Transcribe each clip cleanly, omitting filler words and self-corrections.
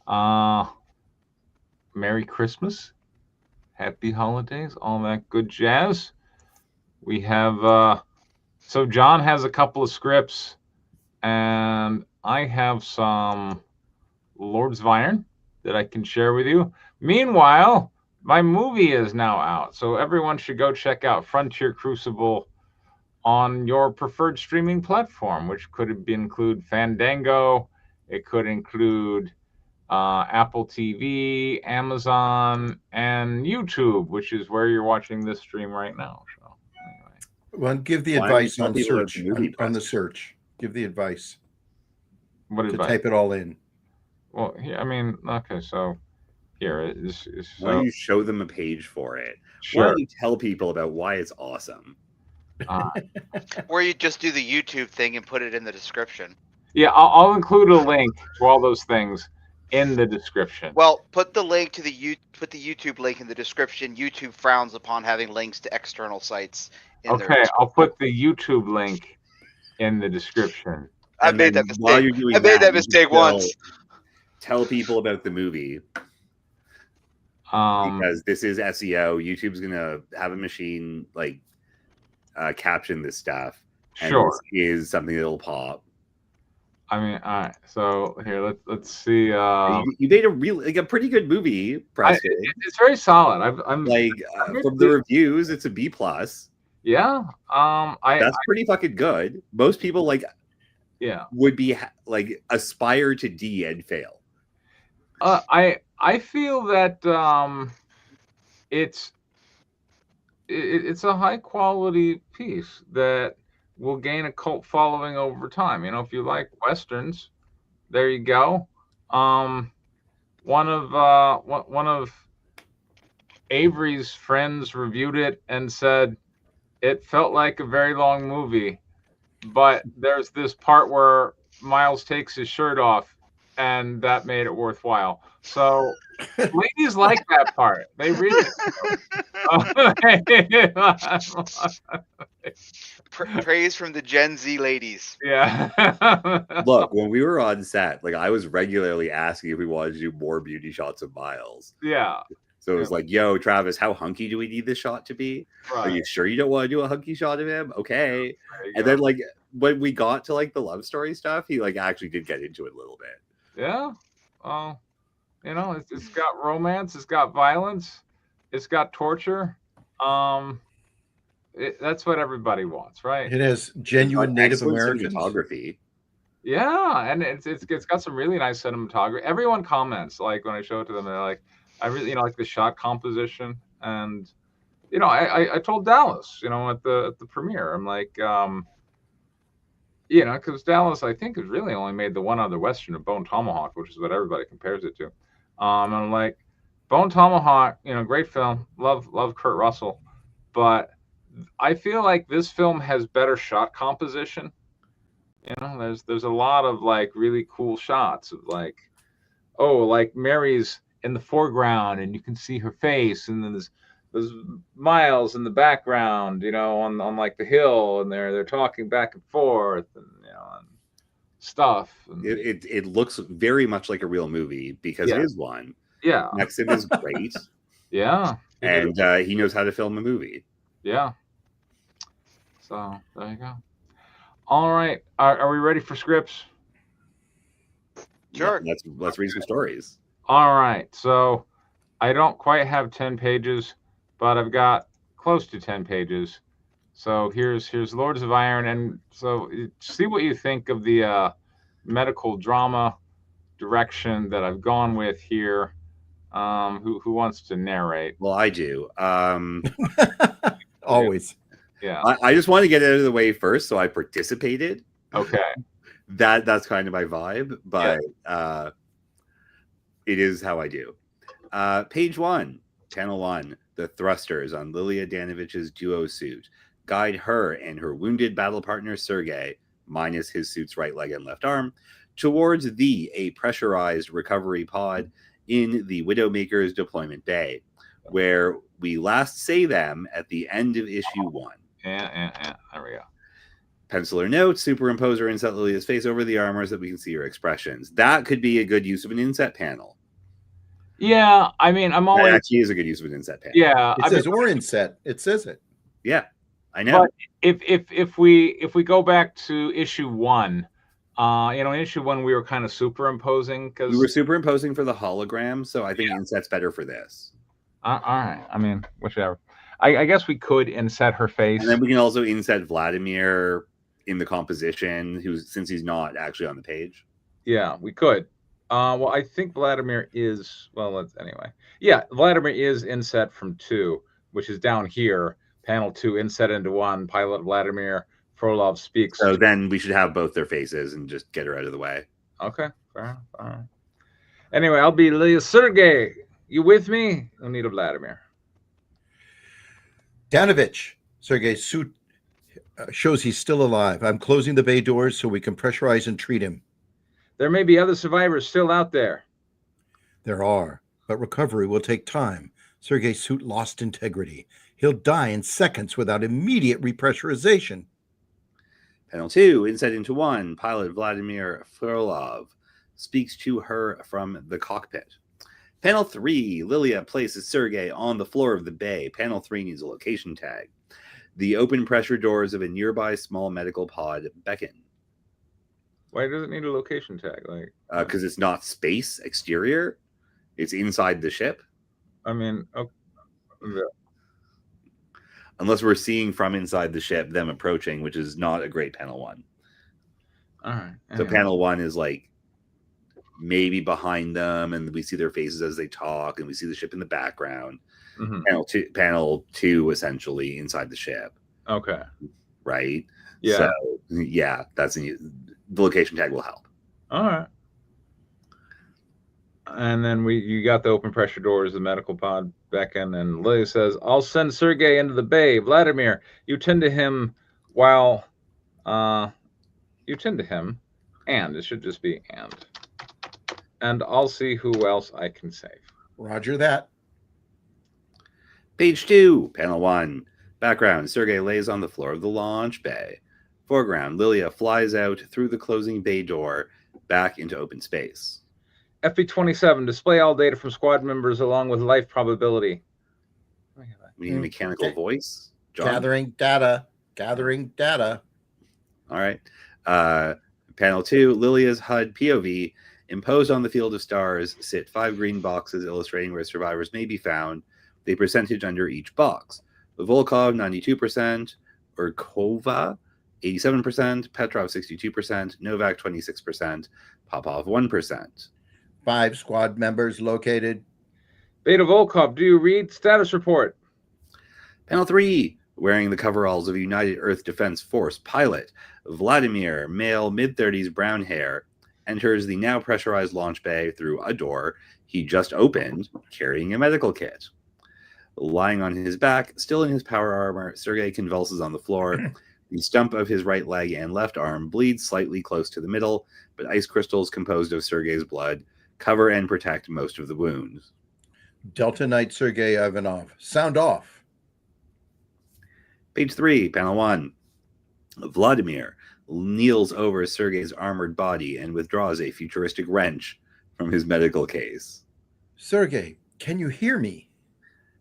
Uh, Merry Christmas, Happy Holidays, all that good jazz. We have so John has a couple of scripts, and I have some Lords of Iron that I can share with you. Meanwhile, my movie is now out, so everyone should go check out Frontier Crucible on your preferred streaming platform, which could include Fandango, it could include Apple TV, Amazon, and YouTube, which is where you're watching this stream right now. So, anyway. Well, give the Why don't you advice tell on people about search the movie on the press? search. Give the advice What to advice? type it all in. Well, I mean, okay, so here is Why don't so you show them a page for it? Why sure. don't you tell people about why it's awesome? Or you just do the YouTube thing and put it in the description. Yeah, I'll include a link to all those things in the description. Well, put the link to the YouTube link in the description. YouTube frowns upon having links to external sites. Okay, I'll put the YouTube link in the description. I made that While mistake. you're doing I made that you mistake can once. Tell people about the movie because this is SEO. YouTube's gonna have a machine like caption this stuff. And sure, this is something that'll pop. I mean, all right. So here, let's see. You made a pretty good movie, Preston. It's very solid. I'm like from the reviews, it's a B plus. Yeah. That's pretty fucking good. Most people would be like aspire to D and fail. I feel that it's a high quality piece that will gain a cult following over time. You know, if you like westerns, there you go. One of Avery's friends reviewed it and said it felt like a very long movie, but there's this part where Miles takes his shirt off, and that made it worthwhile. So ladies like that part. They really Praise from the Gen Z ladies. Yeah. Look, when we were on set, like I was regularly asking if we wanted to do more beauty shots of Miles. Yeah. So it was like, yo, Travis, how hunky do we need this shot to be? Right. Are you sure you don't want to do a hunky shot of him? Okay. And then like when we got to like the love story stuff, he like actually did get into it a little bit. Yeah. You know, it's got romance, it's got violence, it's got torture. That's what everybody wants, right? It has genuine Native American cinematography. Yeah, and it's got some really nice cinematography. Everyone comments like when I show it to them, they're like, I really like the shot composition. And I told Dallas, at the premiere, I'm like, because Dallas I think has really only made the one other Western of Bone Tomahawk, which is what everybody compares it to. And I'm like, Bone Tomahawk, great film, love Kurt Russell, but I feel like this film has better shot composition. There's a lot of like really cool shots of like Mary's in the foreground and you can see her face, and then there's Miles in the background, on like the hill, and they're talking back and forth, and and stuff. And it looks very much like a real movie because it is one. Yeah, Nexon is great. Yeah, and he knows how to film a movie. Yeah. So there you go. All right, are we ready for scripts? Sure. Let's read some stories. All right. So I don't quite have 10 pages, but I've got close to 10 pages. So here's Lords of Iron, and so see what you think of the medical drama direction that I've gone with here. Who wants to narrate? Well, I do. Always. Yeah. I just want to get it out of the way first, so I participated. Okay. That's kind of my vibe, but it is how I do. Page 1, Channel 1, the thrusters on Lilia Danovich's duo suit guide her and her wounded battle partner Sergei, minus his suit's right leg and left arm, towards a pressurized recovery pod in the Widowmaker's deployment bay, where we last say them at the end of issue 1. Yeah. There we go. Penciler note, superimpose or inset Lilia's face over the armor so that we can see her expressions. That could be a good use of an inset panel. Yeah, I mean, I'm That always actually is a good use of an inset panel. yeah. It says or inset. It says it. Yeah, I know. But if we go back to issue 1, in issue 1 we were kind of superimposing because We were superimposing for the hologram, so I think inset's better for this. all right. I mean, whichever. I guess we could inset her face. And then we can also inset Vladimir in the composition, since he's not actually on the page. Yeah, we could. Well, I think Vladimir is anyway. Yeah, Vladimir is inset from 2, which is down here. Panel 2, inset into 1. Pilot Vladimir Frolov speaks. So then we should have both their faces and just get her out of the way. Okay, fair enough. All right. Anyway, I'll be Leah Sergey. You with me? No need of Vladimir. Danovich, Sergei's suit shows he's still alive. I'm closing the bay doors so we can pressurize and treat him. There may be other survivors still out there. There are, but recovery will take time. Sergei's suit lost integrity. He'll die in seconds without immediate repressurization. Panel 2, inset into 1. Pilot Vladimir Frolov speaks to her from the cockpit. Panel 3, Lilia places Sergei on the floor of the bay. Panel 3 needs a location tag. The open pressure doors of a nearby small medical pod beckon. Why does it need a location tag? Because it's not space exterior. It's inside the ship. I mean, okay. Unless we're seeing from inside the ship them approaching, which is not a great panel 1. All right. So panel 1 is like maybe behind them, and we see their faces as they talk, and we see the ship in the background. Mm-hmm. Panel 2 essentially inside the ship. Okay. Right. Yeah. So yeah, the location tag will help. All right. And then you got the open pressure doors, the medical pod beckon, and Lily says, "I'll send Sergei into the bay. Vladimir, you tend to him while you tend to him, and it should just be and I'll see who else I can save." Roger that. Page 2, panel 1. Background, Sergei lays on the floor of the launch bay. Foreground, Lilia flies out through the closing bay door back into open space. FB27, display all data from squad members along with life probability. We need a mechanical voice. John? Gathering data. All right. Panel 2, Lilia's HUD POV. Imposed on the field of stars sit 5 green boxes illustrating where survivors may be found, the percentage under each box. Volkov, 92%, Urkova, 87%, Petrov, 62%, Novak, 26%, Popov, 1%. 5 squad members located. Beta Volkov, do you read status report? Panel 3, wearing the coveralls of United Earth Defense Force pilot, Vladimir, male, mid-30s, brown hair, enters the now pressurized launch bay through a door he just opened, carrying a medical kit. Lying on his back, still in his power armor, Sergei convulses on the floor. The stump of his right leg and left arm bleeds slightly close to the middle, but ice crystals composed of Sergei's blood cover and protect most of the wounds. Delta Knight Sergei Ivanov. Sound off. Page 3, panel 1. Vladimir kneels over Sergei's armored body and withdraws a futuristic wrench from his medical case. Sergei, can you hear me?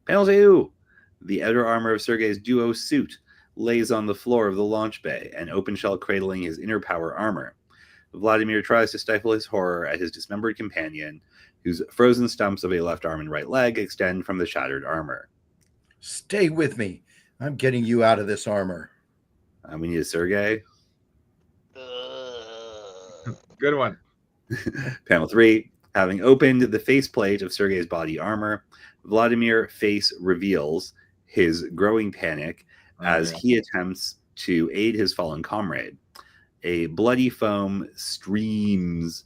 Panel 2. The outer armor of Sergei's duo suit lays on the floor of the launch bay, an open shell cradling his inner power armor. Vladimir tries to stifle his horror at his dismembered companion, whose frozen stumps of a left arm and right leg extend from the shattered armor. Stay with me. I'm getting you out of this armor. We need a Sergei. Good one. Panel 3. Having opened the faceplate of Sergei's body armor, Vladimir face reveals his growing panic as he attempts to aid his fallen comrade. A bloody foam streams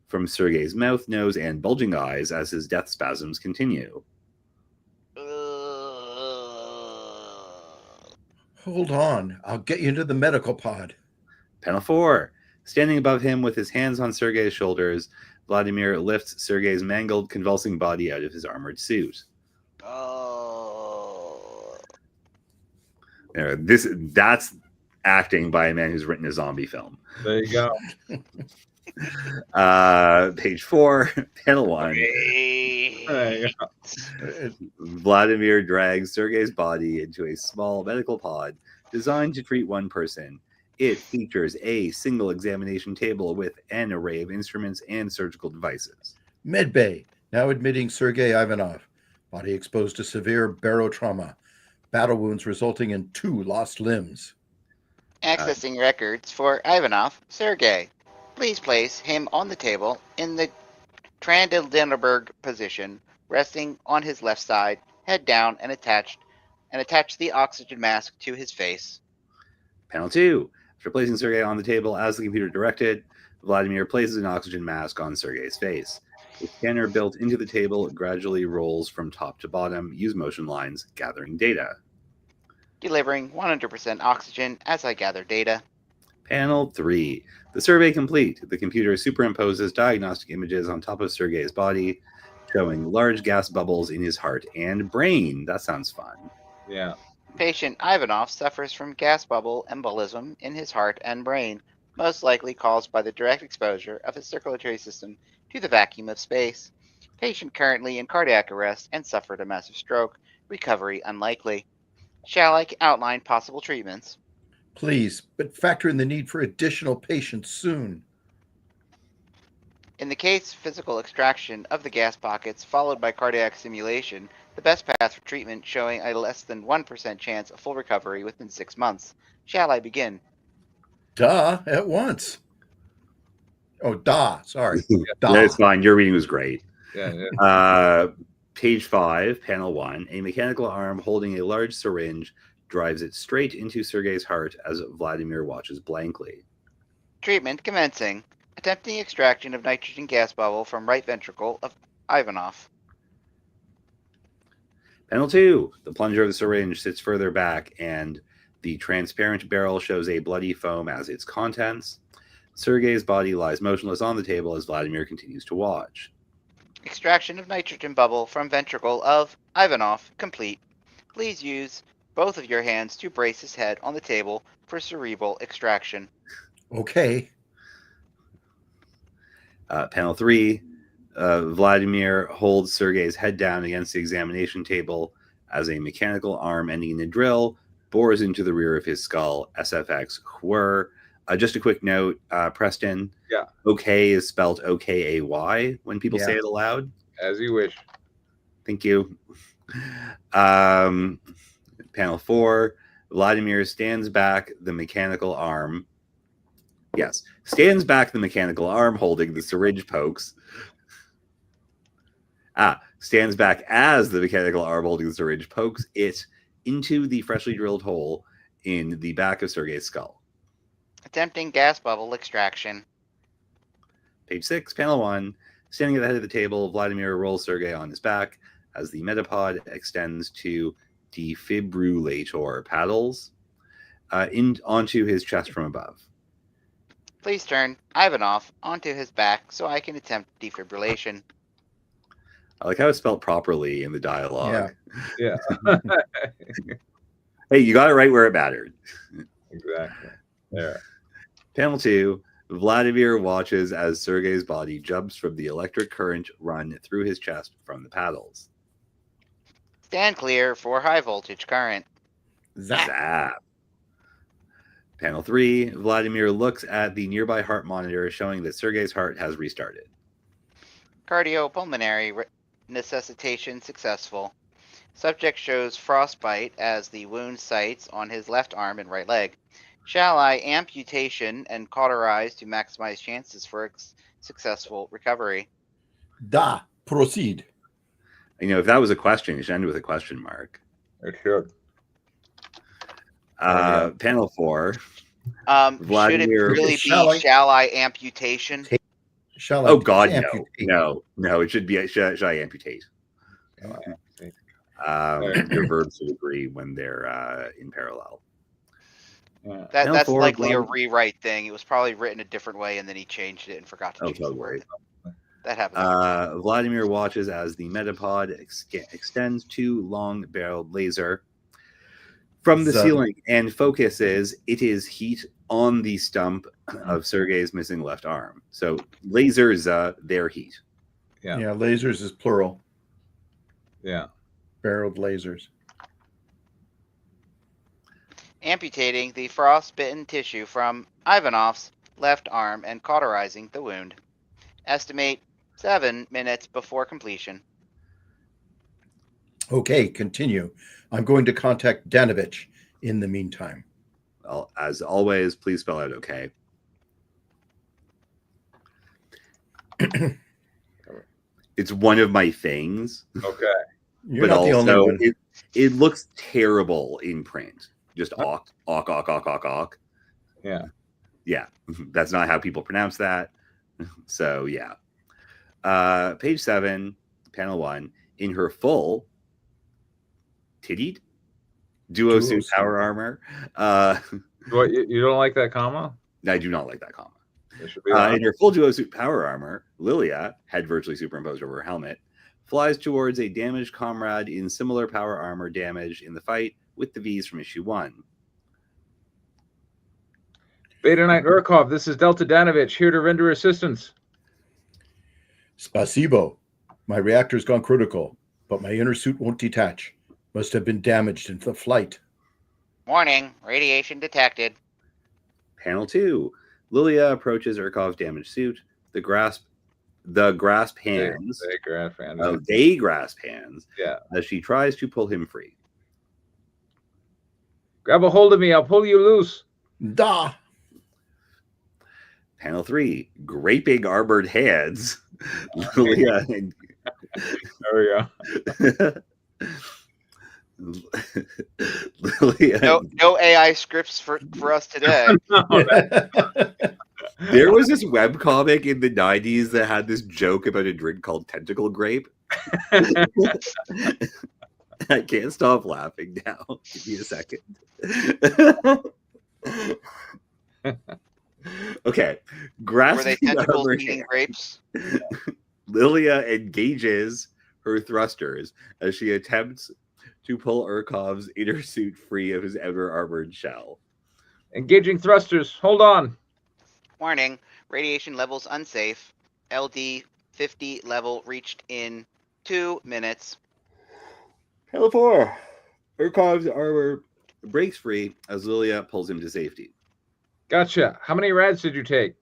from Sergei's mouth, nose, and bulging eyes as his death spasms continue. Hold on. I'll get you into the medical pod. Panel 4. Standing above him with his hands on Sergei's shoulders, Vladimir lifts Sergei's mangled, convulsing body out of his armored suit. That's acting by a man who's written a zombie film. There you go. Page 4, panel 1. There you go. Vladimir drags Sergei's body into a small medical pod designed to treat one person. It features a single examination table with an array of instruments and surgical devices. Medbay, now admitting Sergei Ivanov. Body exposed to severe barotrauma. Battle wounds resulting in 2 lost limbs. Accessing records for Ivanov, Sergei. Please place him on the table in the Trendelenburg position, resting on his left side, head down, and attach the oxygen mask to his face. Panel 2. After placing Sergei on the table as the computer directed, Vladimir places an oxygen mask on Sergei's face. The scanner built into the table gradually rolls from top to bottom, use motion lines, gathering data. Delivering 100% oxygen as I gather data. Panel 3. The survey complete. The computer superimposes diagnostic images on top of Sergei's body, showing large gas bubbles in his heart and brain. That sounds fun. Yeah. Patient Ivanov suffers from gas bubble embolism in his heart and brain, most likely caused by the direct exposure of his circulatory system to the vacuum of space. Patient currently in cardiac arrest and suffered a massive stroke. Recovery unlikely. Shall I outline possible treatments? Please, but factor in the need for additional patients soon. In the case physical extraction of the gas pockets followed by cardiac stimulation, the best path for treatment showing a less than 1% chance of full recovery within 6 months. Shall I begin? Duh, at once. Oh, sorry. Yeah, it's fine. Your reading was great. Yeah. Page 5, panel 1. A mechanical arm holding a large syringe drives it straight into Sergei's heart as Vladimir watches blankly. Treatment commencing. Attempting extraction of nitrogen gas bubble from right ventricle of Ivanov. Panel 2. The plunger of the syringe sits further back, and the transparent barrel shows a bloody foam as its contents. Sergei's body lies motionless on the table as Vladimir continues to watch. Extraction of nitrogen bubble from ventricle of Ivanov complete. Please use both of your hands to brace his head on the table for cerebral extraction. Okay. Panel 3. Vladimir holds Sergei's head down against the examination table as a mechanical arm ending in a drill bores into the rear of his skull. SFX whir. Just a quick note, Preston. Yeah. Okay is spelled OKAY when people say it aloud. As you wish. Thank you. Panel 4. Vladimir stands back the mechanical arm. Yes. Stands back the mechanical arm holding the syringe pokes. Stands back as the mechanical arm holding the syringe pokes it into the freshly drilled hole in the back of Sergei's skull. Attempting gas bubble extraction. Page 6, panel 1. Standing at the head of the table, Vladimir rolls Sergei on his back as the metapod extends to defibrillator paddles onto his chest from above. Please turn Ivanov onto his back so I can attempt defibrillation. I like how it's spelled properly in the dialogue. Yeah. Hey, you got it right where it mattered. Exactly. There. Panel 2. Vladimir watches as Sergei's body jumps from the electric current run through his chest from the paddles. Stand clear for high voltage current. Zap. Panel 3. Vladimir looks at the nearby heart monitor showing that Sergei's heart has restarted. Cardiopulmonary necessitation successful. Subject shows frostbite as the wound sites on his left arm and right leg. Shall I amputation and cauterize to maximize chances for successful recovery? Proceed. You know, if that was a question, it should end with a question mark. It should. Panel 4. Should it really be shall I amputation? Shall I Oh God, amputate? no. It should be should I amputate? Your verbs should agree when they're in parallel. That's likely a rewrite thing. It was probably written a different way, and then he changed it and forgot to change the word. That happens. Vladimir watches as the metapod extends to long-barreled laser from the ceiling and focuses. It is heat on the stump of Sergei's missing left arm. So lasers, their heat. Yeah, lasers is plural. Yeah. Barreled lasers. Amputating the frostbitten tissue from Ivanov's left arm and cauterizing the wound. Estimate 7 minutes before completion. Okay, continue. I'm going to contact Danovich in the meantime. Well, as always, please spell out okay. It's one of my things, Okay. You're but not the only also one. it looks terrible in print. Just awk, awk, awk, awk, awk, awk. Yeah. Yeah, that's not how people pronounce that. So yeah. Page 7, panel 1. In her full tittied duo suit suit. power armor. What, you don't like that comma? I do not like that comma. It should be In her full duo suit power armor, Lilia, head virtually superimposed over her helmet, flies towards a damaged comrade in similar power armor damage in the fight with the V's from issue 1. Beta Knight Urkov, this is Delta Danovich, here to render assistance. Spasibo. My reactor's gone critical, but my inner suit won't detach. Must have been damaged in the flight. Warning, radiation detected. Panel 2. Lilia approaches Urkov's damaged suit. They grasp hands. They grasp hands. They grasp hands. Yeah. As she tries to pull him free. Grab a hold of me, I'll pull you loose. Da! Panel 3. Graping armored hands. Lilia and There we go. Lilia. No AI scripts for us today. There was this webcomic in the 90s that had this joke about a drink called Tentacle Grape. I can't stop laughing now. Give me a second. Okay. Were they Grasping tentacles armor eating hand. grapes? Lilia engages her thrusters as she attempts to pull Urkov's inner suit free of his outer armored shell. Engaging thrusters, hold on. Warning, radiation levels unsafe. LD 50 level reached in 2 minutes. Panel 4. Urkov's armor breaks free as Lilia pulls him to safety. Gotcha. How many rads did you take?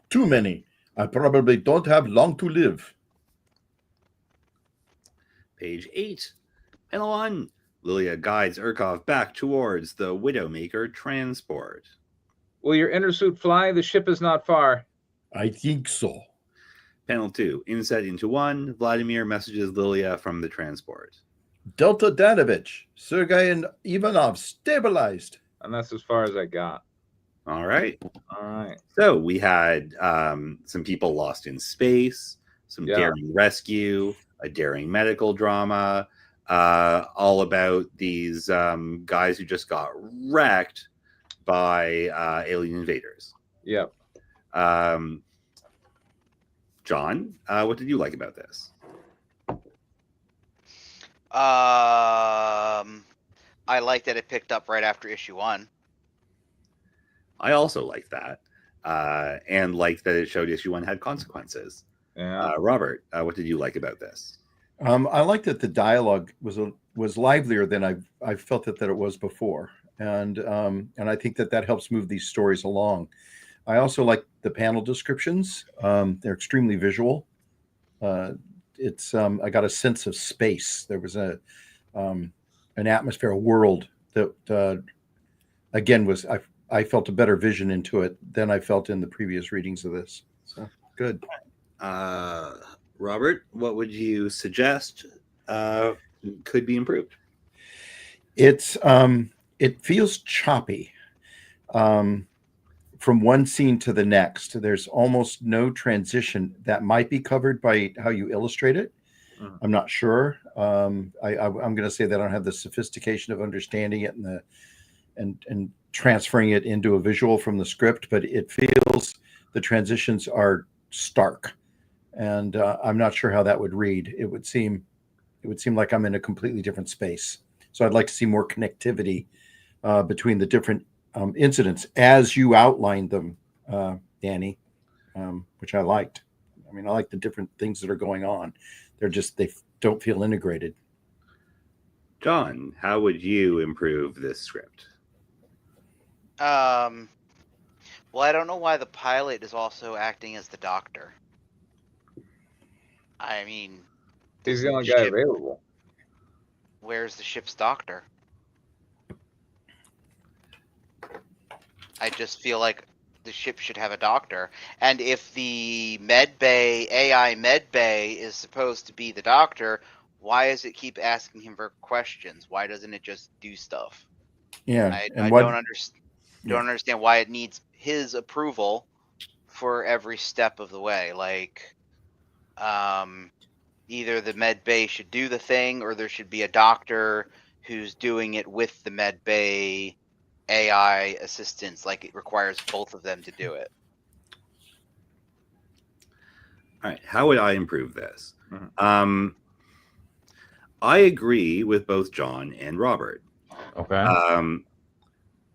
Too many. I probably don't have long to live. Page 8. Panel 1. Lilia guides Urkov back towards the Widowmaker transport. Will your inner suit fly? The ship is not far. I think so. Panel 2. Inset into 1. Vladimir messages Lilia from the transport. Delta Danovich, Sergei and Ivanov stabilized. And that's as far as I got. All right. All right. So we had some people lost in space, some daring rescue, a daring medical drama, all about these guys who just got wrecked by alien invaders. Yep. John, what did you like about this? I like that it picked up right after issue 1. I also liked that, and liked that it showed issue 1 had consequences. Yeah. Robert, what did you like about this? I like that the dialogue was livelier than I felt that it was before, and I think that helps move these stories along. I also like the panel descriptions; they're extremely visual. I got a sense of space. There was an atmosphere, a world that again I felt a better vision into it than I felt in the previous readings of this. So good. Robert, what would you suggest could be improved? It feels choppy from one scene to the next. There's almost no transition. That might be covered by how you illustrate it. I'm not sure. I'm going to say that I don't have the sophistication of understanding it and transferring it into a visual from the script, but it feels the transitions are stark, and I'm not sure how that would read. It would seem like I'm in a completely different space. So I'd like to see more connectivity between the different incidents as you outlined them, Danny, which I liked. I mean, I like the different things that are going on. They don't feel integrated. John, how would you improve this script? Well, I don't know why the pilot is also acting as the doctor. I mean, He's the doesn't only guy ship- available. Where's the ship's doctor? I just feel like the ship should have a doctor. And if the AI medbay is supposed to be the doctor, why does it keep asking him for questions? Why doesn't it just do stuff? Yeah. I And don't understand why it needs his approval for every step of the way. Like, either the med bay should do the thing, or there should be a doctor who's doing it with the med bay AI assistants. Like, it requires both of them to do it. All right, how would I improve this? Mhm. I agree with both John and Robert. Okay.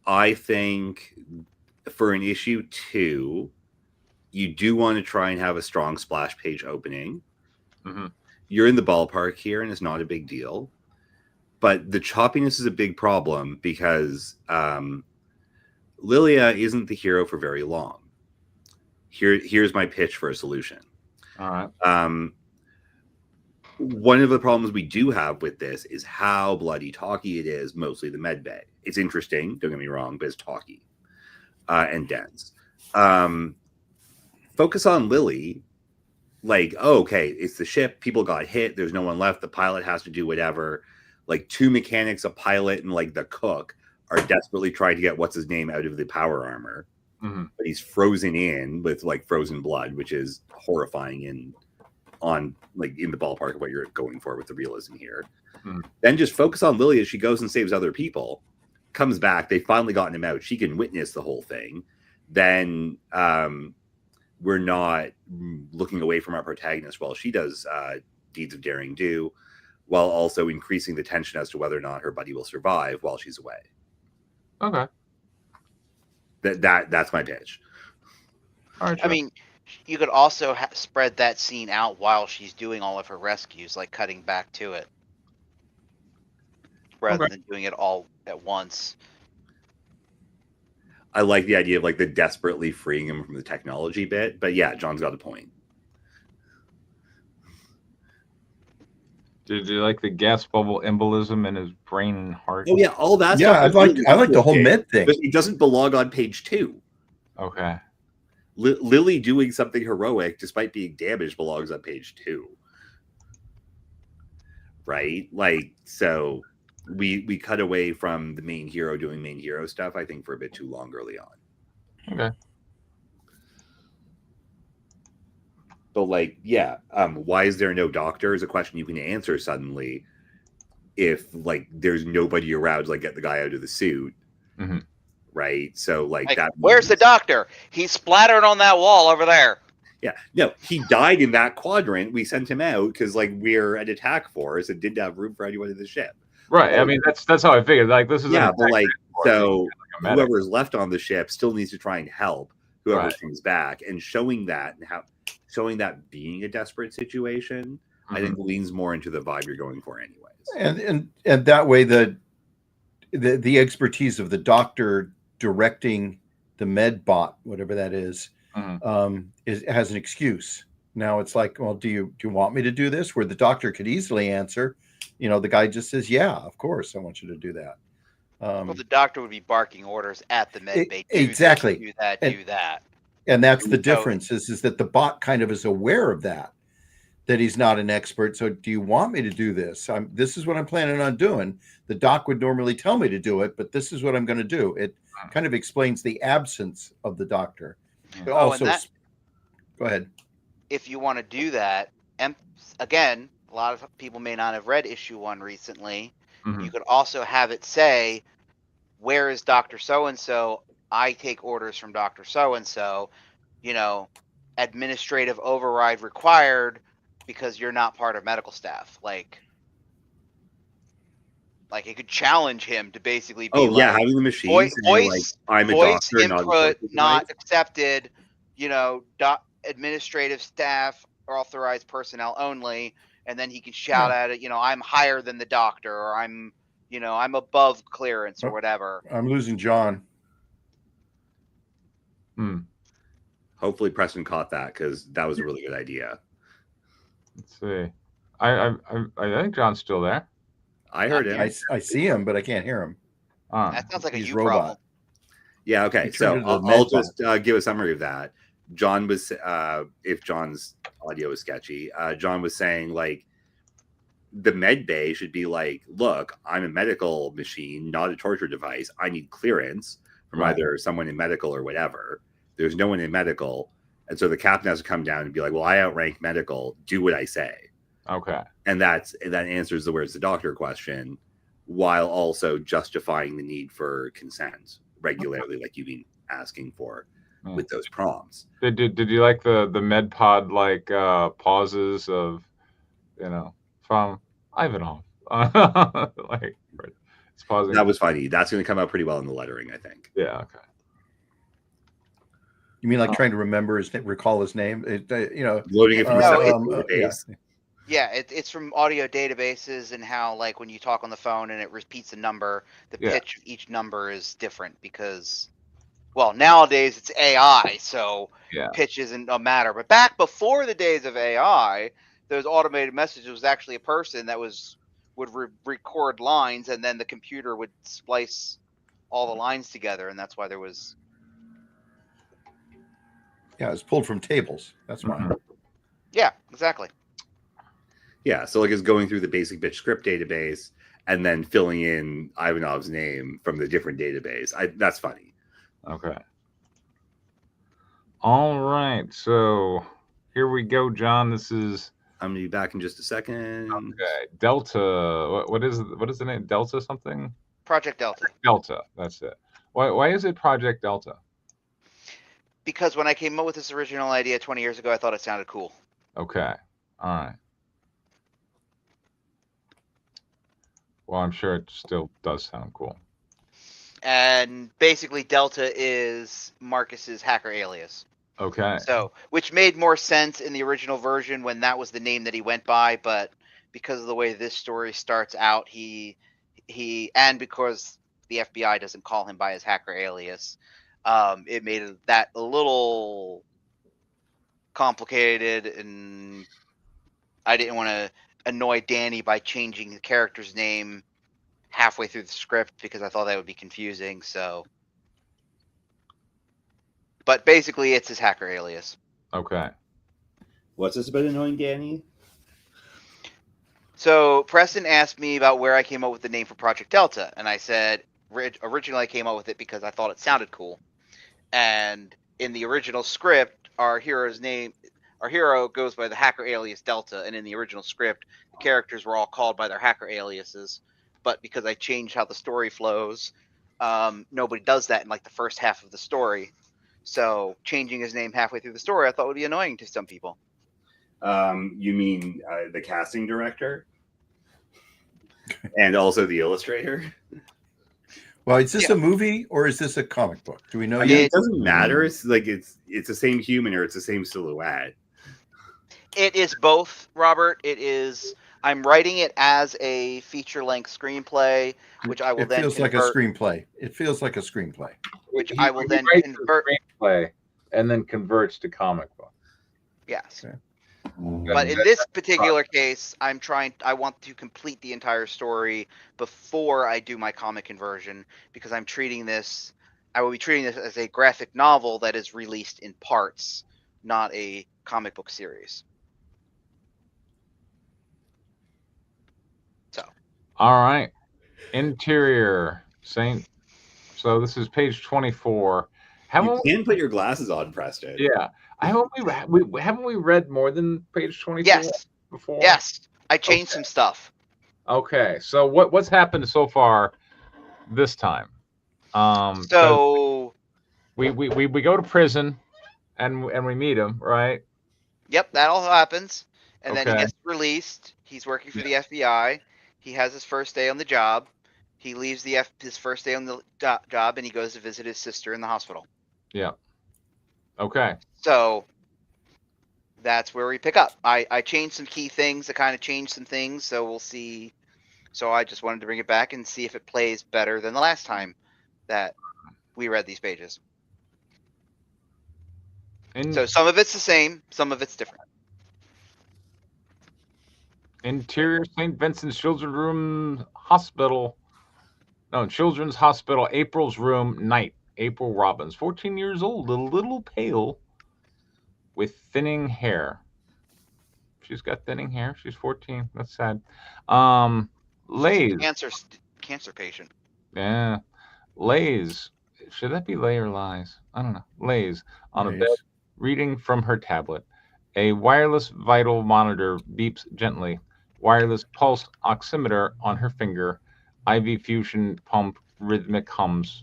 I think for an issue 2, you do want to try and have a strong splash page opening. Mm-hmm. You're in the ballpark here, and it's not a big deal. But the choppiness is a big problem because Lilia isn't the hero for very long. Here's my pitch for a solution. All right. One of the problems we do have with this is how bloody talky it is, mostly the med bay. It's interesting, don't get me wrong, but it's talky and dense. Focus on Lily. Like, oh, okay, it's the ship. People got hit. There's no one left. The pilot has to do whatever. Like 2 mechanics, a pilot, and like the cook are desperately trying to get what's his name out of the power armor. Mm-hmm. But he's frozen in with like frozen blood, which is horrifying and on like in the ballpark of what you're going for with the realism here. Mm-hmm. Then just focus on Lily as she goes and saves other people. Comes back. They've finally gotten him out. She can witness the whole thing. Then we're not looking away from our protagonist while she does deeds of daring do, while also increasing the tension as to whether or not her buddy will survive while she's away. Okay. That's my pitch. All right. I mean, you could also spread that scene out while she's doing all of her rescues, like cutting back to it, rather than doing it all at once. I like the idea of like the desperately freeing him from the technology bit, but yeah, John's got a point. Did you like the gas bubble embolism in his brain and heart? Oh yeah, all that Yeah, stuff. I like the whole med thing. But it doesn't belong on page 2. Okay. Lily doing something heroic despite being damaged belongs on page 2. Right? Like, so we cut away from the main hero doing main hero stuff, I think, for a bit too long early on. Okay. But like, yeah, why is there no doctor is a question you can answer suddenly if like there's nobody around to like get the guy out of the suit. Mm-hmm. Right? So like that where's the doctor? He's splattered on that wall over there. Yeah, no, he died in that quadrant. We sent him out because like we're an attack force and didn't have room for anyone in the ship. Right. I mean, that's how I figured. Like, this is yeah, but like so like whoever is left on the ship still needs to try and help whoever Right. comes back, and showing that being a desperate situation, I think leans more into the vibe you're going for, anyways. And that way the expertise of the doctor directing the med bot, whatever that is, has an excuse. Now it's like, well, do you want me to do this? Where the doctor could easily answer, the guy just says, yeah, of course, I want you to do that. Well, the doctor would be barking orders at the med bay. Exactly. Do that. And that's the difference is that the bot kind of is aware of that he's not an expert. So do you want me to do this? This is what I'm planning on doing. The doc would normally tell me to do it, but this is what I'm going to do. It kind of explains the absence of the doctor. Oh, go ahead. If you want to do that, and again, a lot of people may not have read issue 1 recently. You could also have it say, where is Dr. So-and-so? I take orders from Dr. So-and-so, administrative override required because you're not part of medical staff. Like it could challenge him to basically be having the machines voice I'm a doctor, input not accepted, administrative staff, authorized personnel only, and then he can shout at it, I'm higher than the doctor, or I'm above clearance or whatever. I'm losing John. Hopefully Preston caught that, because that was a really good idea. Let's see. I think John's still there. I heard him. I see him, but I can't hear him. That sounds like He's a you robot. problem. Yeah, okay. He So turned into the I'll med just give a summary of that. John was, if John's audio is sketchy, John was saying, like, the med bay should be like, look, I'm a medical machine, not a torture device. I need clearance from either someone in medical or whatever. There's no one in medical. And so the captain has to come down and be like, well, I outrank medical. Do what I say. Okay. And that answers the where's the doctor question, while also justifying the need for consent regularly, like you've been asking for with those prompts. Did you like the med pod like pauses of, from Ivanov? Like it's pausing. That was funny. That's going to come out pretty well in the lettering, I think. Yeah. Okay. You mean like trying to recall his name? Loading it from the database. Yeah, it's from audio databases, and how, like, when you talk on the phone and it repeats a number, the pitch of each number is different because, well, nowadays it's AI, so pitch isn't a matter. But back before the days of AI, those automated messages was actually a person that would record lines, and then the computer would splice all the lines together, and that's why there was. Yeah, it's pulled from tables. That's why. Yeah, exactly. Yeah, so like it's going through the basic bitch script database and then filling in Ivanov's name from the different database. That's funny. Okay. All right. So here we go, John. This is. I'm gonna be back in just a second. Okay. Delta. What is the name? Delta something? Project Delta. Delta. That's it. Why is it Project Delta? Because when I came up with this original idea 20 years ago, I thought it sounded cool. Okay. All right. Well, I'm sure it still does sound cool. And basically, Delta is Marcus's hacker alias. Okay. So, which made more sense in the original version when that was the name that he went by, but because of the way this story starts out, and because the FBI doesn't call him by his hacker alias, it made that a little complicated, and I didn't want to annoy Danny by changing the character's name halfway through the script because I thought that would be confusing. So, but basically, it's his hacker alias. Okay. What's this about annoying Danny? So Preston asked me about where I came up with the name for Project Delta, and I said originally I came up with it because I thought it sounded cool. And in the original script, our hero goes by the hacker alias Delta, and in the original script, the characters were all called by their hacker aliases. But because I changed how the story flows, nobody does that in like the first half of the story. So changing his name halfway through the story, I thought would be annoying to some people. You mean the casting director? And also the illustrator? Well, is this a movie or is this a comic book? Do we know I mean, yet? it doesn't matter. It's like it's the same human or it's the same silhouette. It is both, Robert. I'm writing it as a feature-length screenplay, which I will then feels like a screenplay. It feels like a screenplay. Which I will then convert. Screenplay and then converts to comic book. Yes. Okay. But in this particular case, I want to complete the entire story before I do my comic conversion, because I will be treating this as a graphic novel that is released in parts, not a comic book series. So. All right. Interior Saint. So this is page 24. You can put your glasses on, Preston. Yeah. Haven't we read more than page 24 yes. before? Yes. I changed some stuff. Okay. So what's happened so far this time? So we go to prison and we meet him, right? Yep, that all happens. And then he gets released. He's working for the FBI. He has his first day on the job. He leaves his first day on the job, and he goes to visit his sister in the hospital. Yeah. Okay. So that's where we pick up. I changed some key things. I kind of changed some things, so we'll see. So I just wanted to bring it back and see if it plays better than the last time that we read these pages. So some of it's the same, some of it's different. Interior St. Vincent's Children's Room Hospital. No, Children's Hospital, April's room, night. April Robbins, 14 years old, a little pale, with thinning hair. She's got thinning hair. She's 14. That's sad. Lays. Cancer patient. Yeah. Lays. Should that be lay or lies? I don't know. Lays on a bed, reading from her tablet. A wireless vital monitor beeps gently. Wireless pulse oximeter on her finger. IV fusion pump rhythmic hums.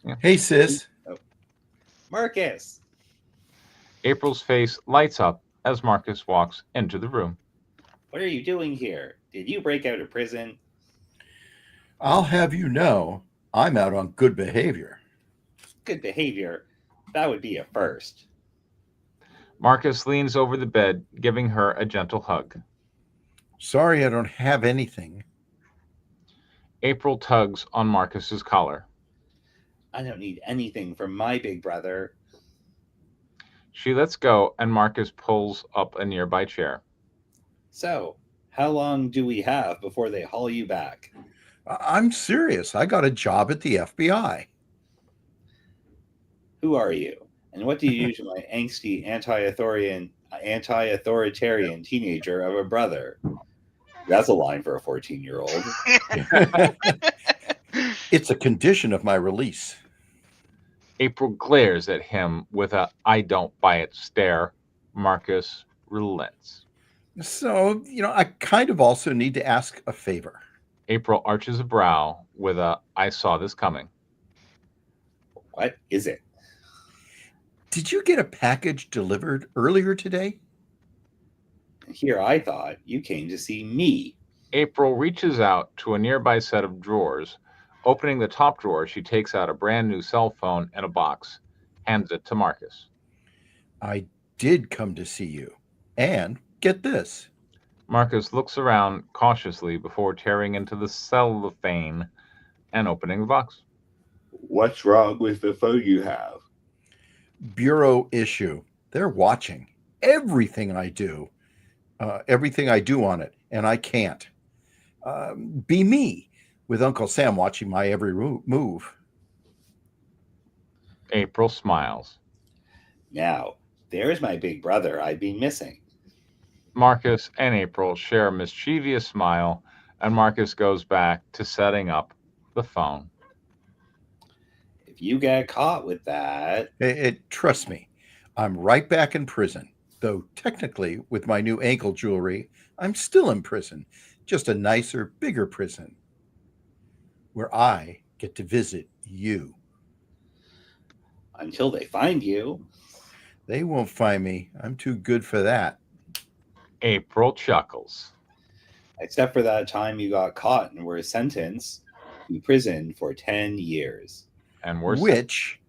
Yeah. Hey, sis. Oh. Marcus. April's face lights up as Marcus walks into the room. What are you doing here? Did you break out of prison? I'll have you know, I'm out on good behavior. Good behavior? That would be a first. Marcus leans over the bed, giving her a gentle hug. Sorry, I don't have anything. April tugs on Marcus's collar. I don't need anything from my big brother. She lets go, and Marcus pulls up a nearby chair. So, how long do we have before they haul you back? I'm serious. I got a job at the FBI. Who are you? And what do you use my angsty, anti-authoritarian teenager of a brother? That's a line for a 14-year-old. It's a condition of my release. April glares at him with a "I don't buy it" stare. Marcus relents. So, I kind of also need to ask a favor. April arches a brow with a "I saw this coming." What is it? Did you get a package delivered earlier today? Here I thought you came to see me. April reaches out to a nearby set of drawers. Opening the top drawer, she takes out a brand new cell phone and a box, hands it to Marcus. I did come to see you. And get this. Marcus looks around cautiously before tearing into the cellophane and opening the box. What's wrong with the phone you have? Bureau issue. They're watching everything I do. Everything I do on it, and I can't. Be me, with Uncle Sam watching my every move. April smiles. Now, there's my big brother I've been missing. Marcus and April share a mischievous smile, and Marcus goes back to setting up the phone. If you get caught with that... Trust me, I'm right back in prison. Though technically, with my new ankle jewelry, I'm still in prison. Just a nicer, bigger prison. Where I get to visit you. Until they find you. They won't find me. I'm too good for that. April chuckles. Except for that time you got caught and were sentenced to prison for 10 years. And we're Which,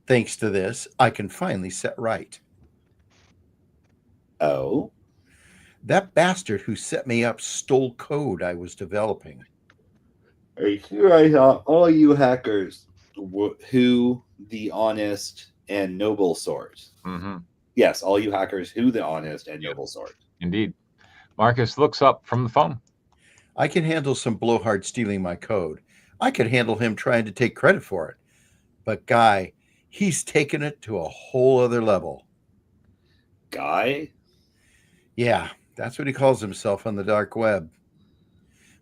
thanks to this, I can finally set right. Oh? That bastard who set me up stole code I was developing. I thought all you hackers who the honest and noble sort. Mm-hmm. Yes, all you hackers who the honest and noble sort. Indeed. Marcus looks up from the phone. I can handle some blowhard stealing my code. I could handle him trying to take credit for it. But Guy, he's taken it to a whole other level. Guy? Yeah, that's what he calls himself on the dark web.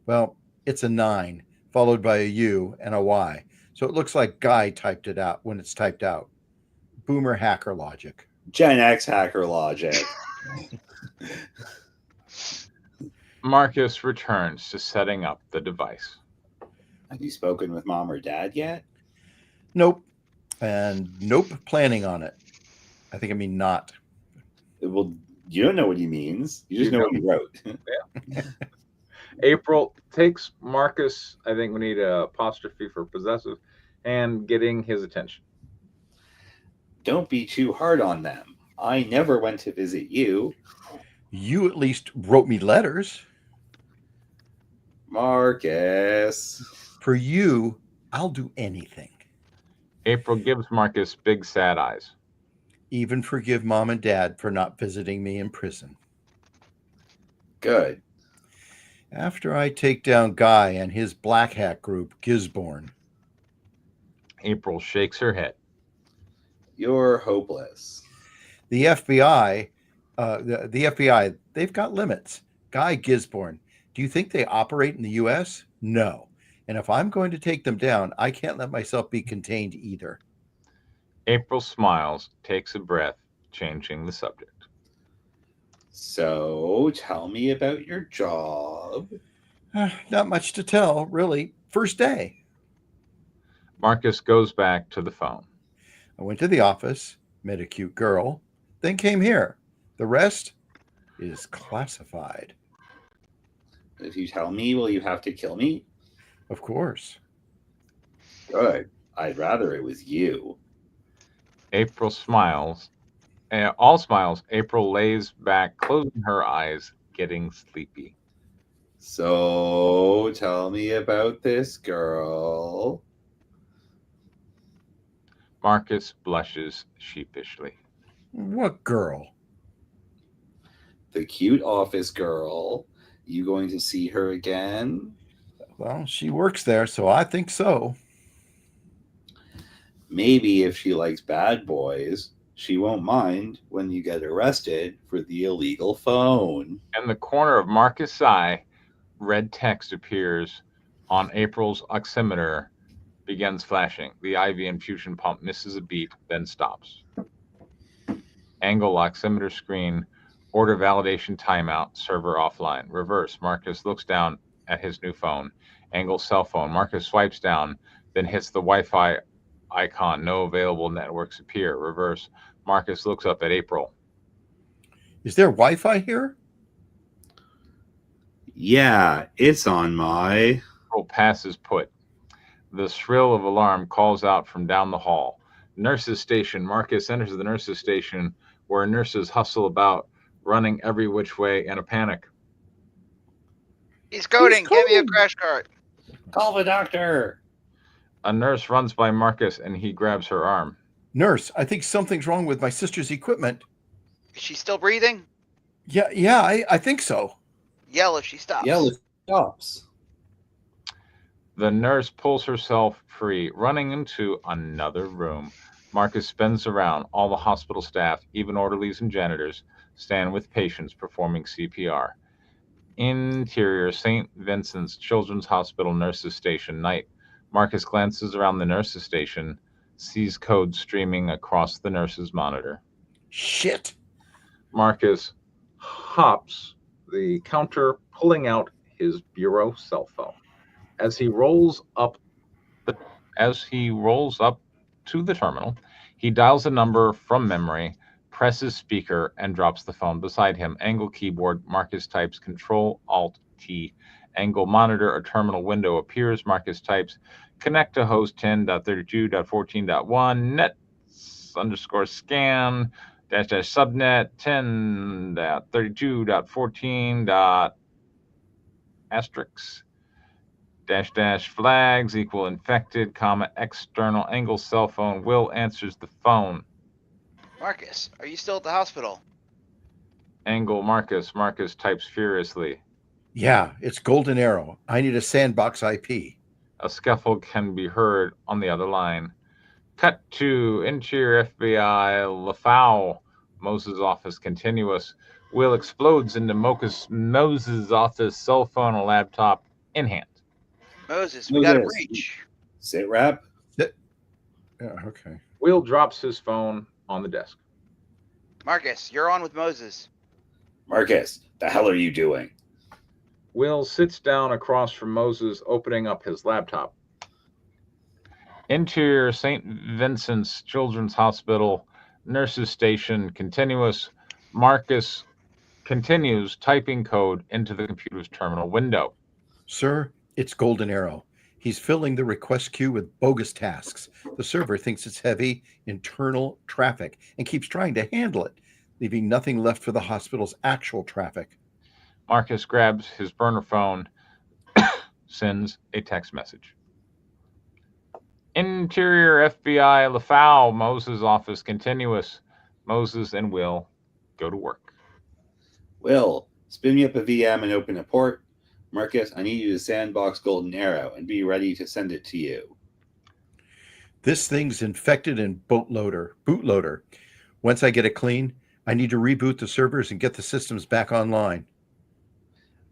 Well, it's a 9, followed by a U and a Y. So it looks like Guy typed it out when it's typed out. Boomer hacker logic. Gen X hacker logic. Marcus returns to setting up the device. Have you spoken with Mom or Dad yet? Nope. And nope, planning on it. I think I mean not. Well, you don't know what he means. You just know what he wrote. Yeah. April takes Marcus, I think we need an apostrophe for possessive, and getting his attention. Don't be too hard on them. I never went to visit you. You at least wrote me letters. Marcus. For you, I'll do anything. April gives Marcus big sad eyes. Even forgive Mom and Dad for not visiting me in prison. Good. After I take down Guy and his black hat group, Gisborne. April shakes her head. You're hopeless. The FBI, the FBI, they've got limits. Guy Gisborne, do you think they operate in the U.S.? No. And if I'm going to take them down, I can't let myself be contained either. April smiles, takes a breath, changing the subject. So, tell me about your job. Not much to tell, really. First day. Marcus goes back to the phone. I went to the office, met a cute girl, then came here. The rest is classified. If you tell me, will you have to kill me? Of course. Good. I'd rather it was you. April smiles. All smiles. April lays back, closing her eyes, getting sleepy. So, tell me about this girl. Marcus blushes sheepishly. What girl? The cute office girl. You going to see her again? Well, she works there, so I think so. Maybe if she likes bad boys, she won't mind when you get arrested for the illegal phone. In the corner of Marcus' eye, red text appears on April's oximeter, begins flashing. The IV infusion pump misses a beat, then stops. Angle oximeter screen, order validation timeout, server offline. Reverse, Marcus looks down at his new phone. Angle cell phone. Marcus swipes down, then hits the Wi-Fi icon. No available networks appear. Reverse, Marcus looks up at April. Is there Wi-Fi here? Yeah, it's on my... April passes put. The shrill of alarm calls out from down the hall. Nurses' station. Marcus enters the nurses' station where nurses hustle about, running every which way in a panic. He's coding. Give me a coding. crash cart. Call the doctor! A nurse runs by Marcus and he grabs her arm. Nurse, I think something's wrong with my sister's equipment. Is she still breathing? Yeah, I think so. Yell if she stops. Yeah, it stops. The nurse pulls herself free, running into another room. Marcus spins around. All the hospital staff, even orderlies and janitors, stand with patients performing CPR. Interior St. Vincent's Children's Hospital Nurses Station, night. Marcus glances around the nurses station, sees code streaming across the nurse's monitor. Shit. Marcus hops the counter, pulling out his bureau cell phone. As he rolls up to the terminal, he dials a number from memory, presses speaker, and drops the phone beside him. Angle keyboard. Marcus types Control-Alt-T. Angle monitor. A terminal window appears. Marcus types connect to host 10.32.14.1 nets _scan -- subnet 10.32.14. Asterisk -- flags equal infected, external. Angle cell phone. Will answers the phone. Marcus, are you still at the hospital? Angle Marcus. Marcus types furiously. Yeah, it's Golden Arrow. I need a sandbox IP. A scuffle can be heard on the other line. Cut to interior FBI LaFau. Moses' office continuous. Will explodes into Moses' office, cell phone and laptop in hand. Moses, we got a breach. Sit rep. Yeah, okay. Will drops his phone on the desk. Marcus, you're on with Moses. Marcus, the hell are you doing? Will sits down across from Moses, opening up his laptop. Interior St. Vincent's Children's Hospital, Nurses Station, continuous. Marcus continues typing code into the computer's terminal window. Sir, it's Golden Arrow. He's filling the request queue with bogus tasks. The server thinks it's heavy internal traffic and keeps trying to handle it. leaving nothing left for the hospital's actual traffic. Marcus grabs his burner phone, sends a text message. Interior FBI LaFau, Moses' office continuous. Moses and Will go to work. Will, spin me up a VM and open a port. Marcus, I need you to sandbox Golden Arrow and be ready to send it to you. This thing's infected in bootloader. Once I get it clean, I need to reboot the servers and get the systems back online.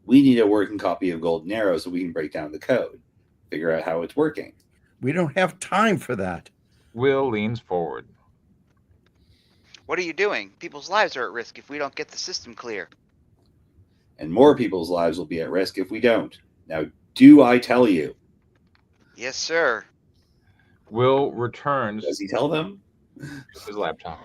We need a working copy of Golden Arrow so we can break down the code, figure out how it's working. We don't have time for that. Will leans forward. What are you doing? People's lives are at risk if we don't get the system clear. And more people's lives will be at risk if we don't. Now, do I tell you? Yes, sir. Will returns Does he tell them? to his laptop.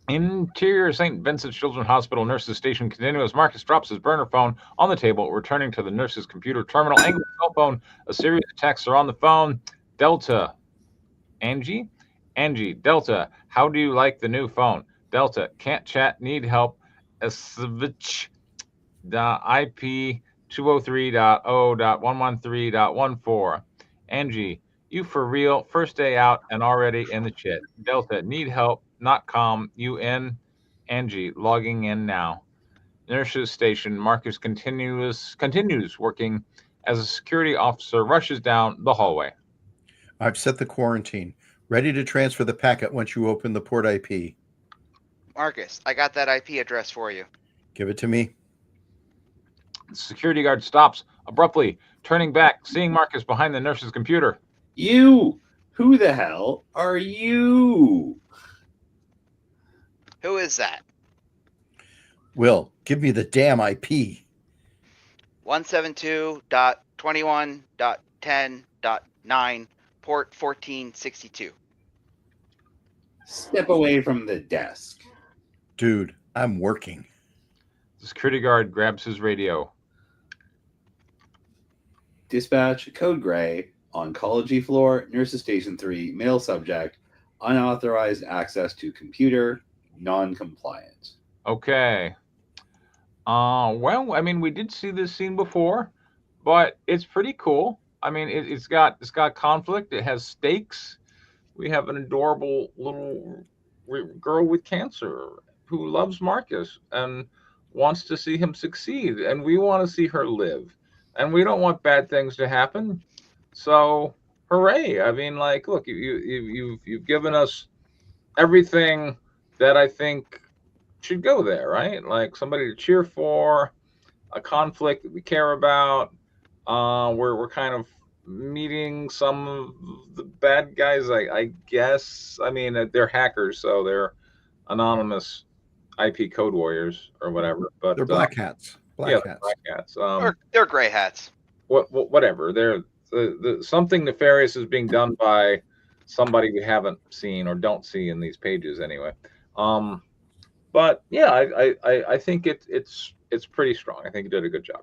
Interior St. Vincent Children's Hospital nurses station continuous. Marcus drops his burner phone on the table, returning to the nurse's computer terminal. Angry cell phone. A series of texts are on the phone. Delta. Angie, Delta. How do you like the new phone? Delta. Can't chat. Need help. Switch. IP 203.0.113.14. Angie. You for real? First day out and already in the shit. Delta. Need help. Not calm. You in? Angie. Logging in now. Nurses station. Marcus continues working as a security officer rushes down the hallway. I've set the quarantine. Ready to transfer the packet once you open the port IP. Marcus, I got that IP address for you. Give it to me. The security guard stops abruptly, turning back, seeing Marcus behind the nurse's computer. You! Who the hell are you? Who is that? Will, give me the damn IP. 172.21.10.9, port 1462. Step away from the desk. Dude, I'm working. The security guard grabs his radio. Dispatch, code gray, oncology floor, nurses station 3, male subject, unauthorized access to computer, non-compliant. Okay. Well, I mean, we did see this scene before, but it's pretty cool. I mean, it's got conflict. It has stakes. We have an adorable little girl with cancer who loves Marcus and wants to see him succeed, and we want to see her live, and we don't want bad things to happen. So, hooray! I mean, like, look, you've given us everything that I think should go there, right? Like somebody to cheer for, a conflict that we care about. We're kind of meeting some of the bad guys, I guess. I mean, they're hackers, so they're anonymous IP code warriors or whatever. But They're black hats. Black hats. They're gray hats. Whatever. They're something nefarious is being done by somebody we haven't seen or don't see in these pages anyway. But yeah, I think it's pretty strong. I think you did a good job.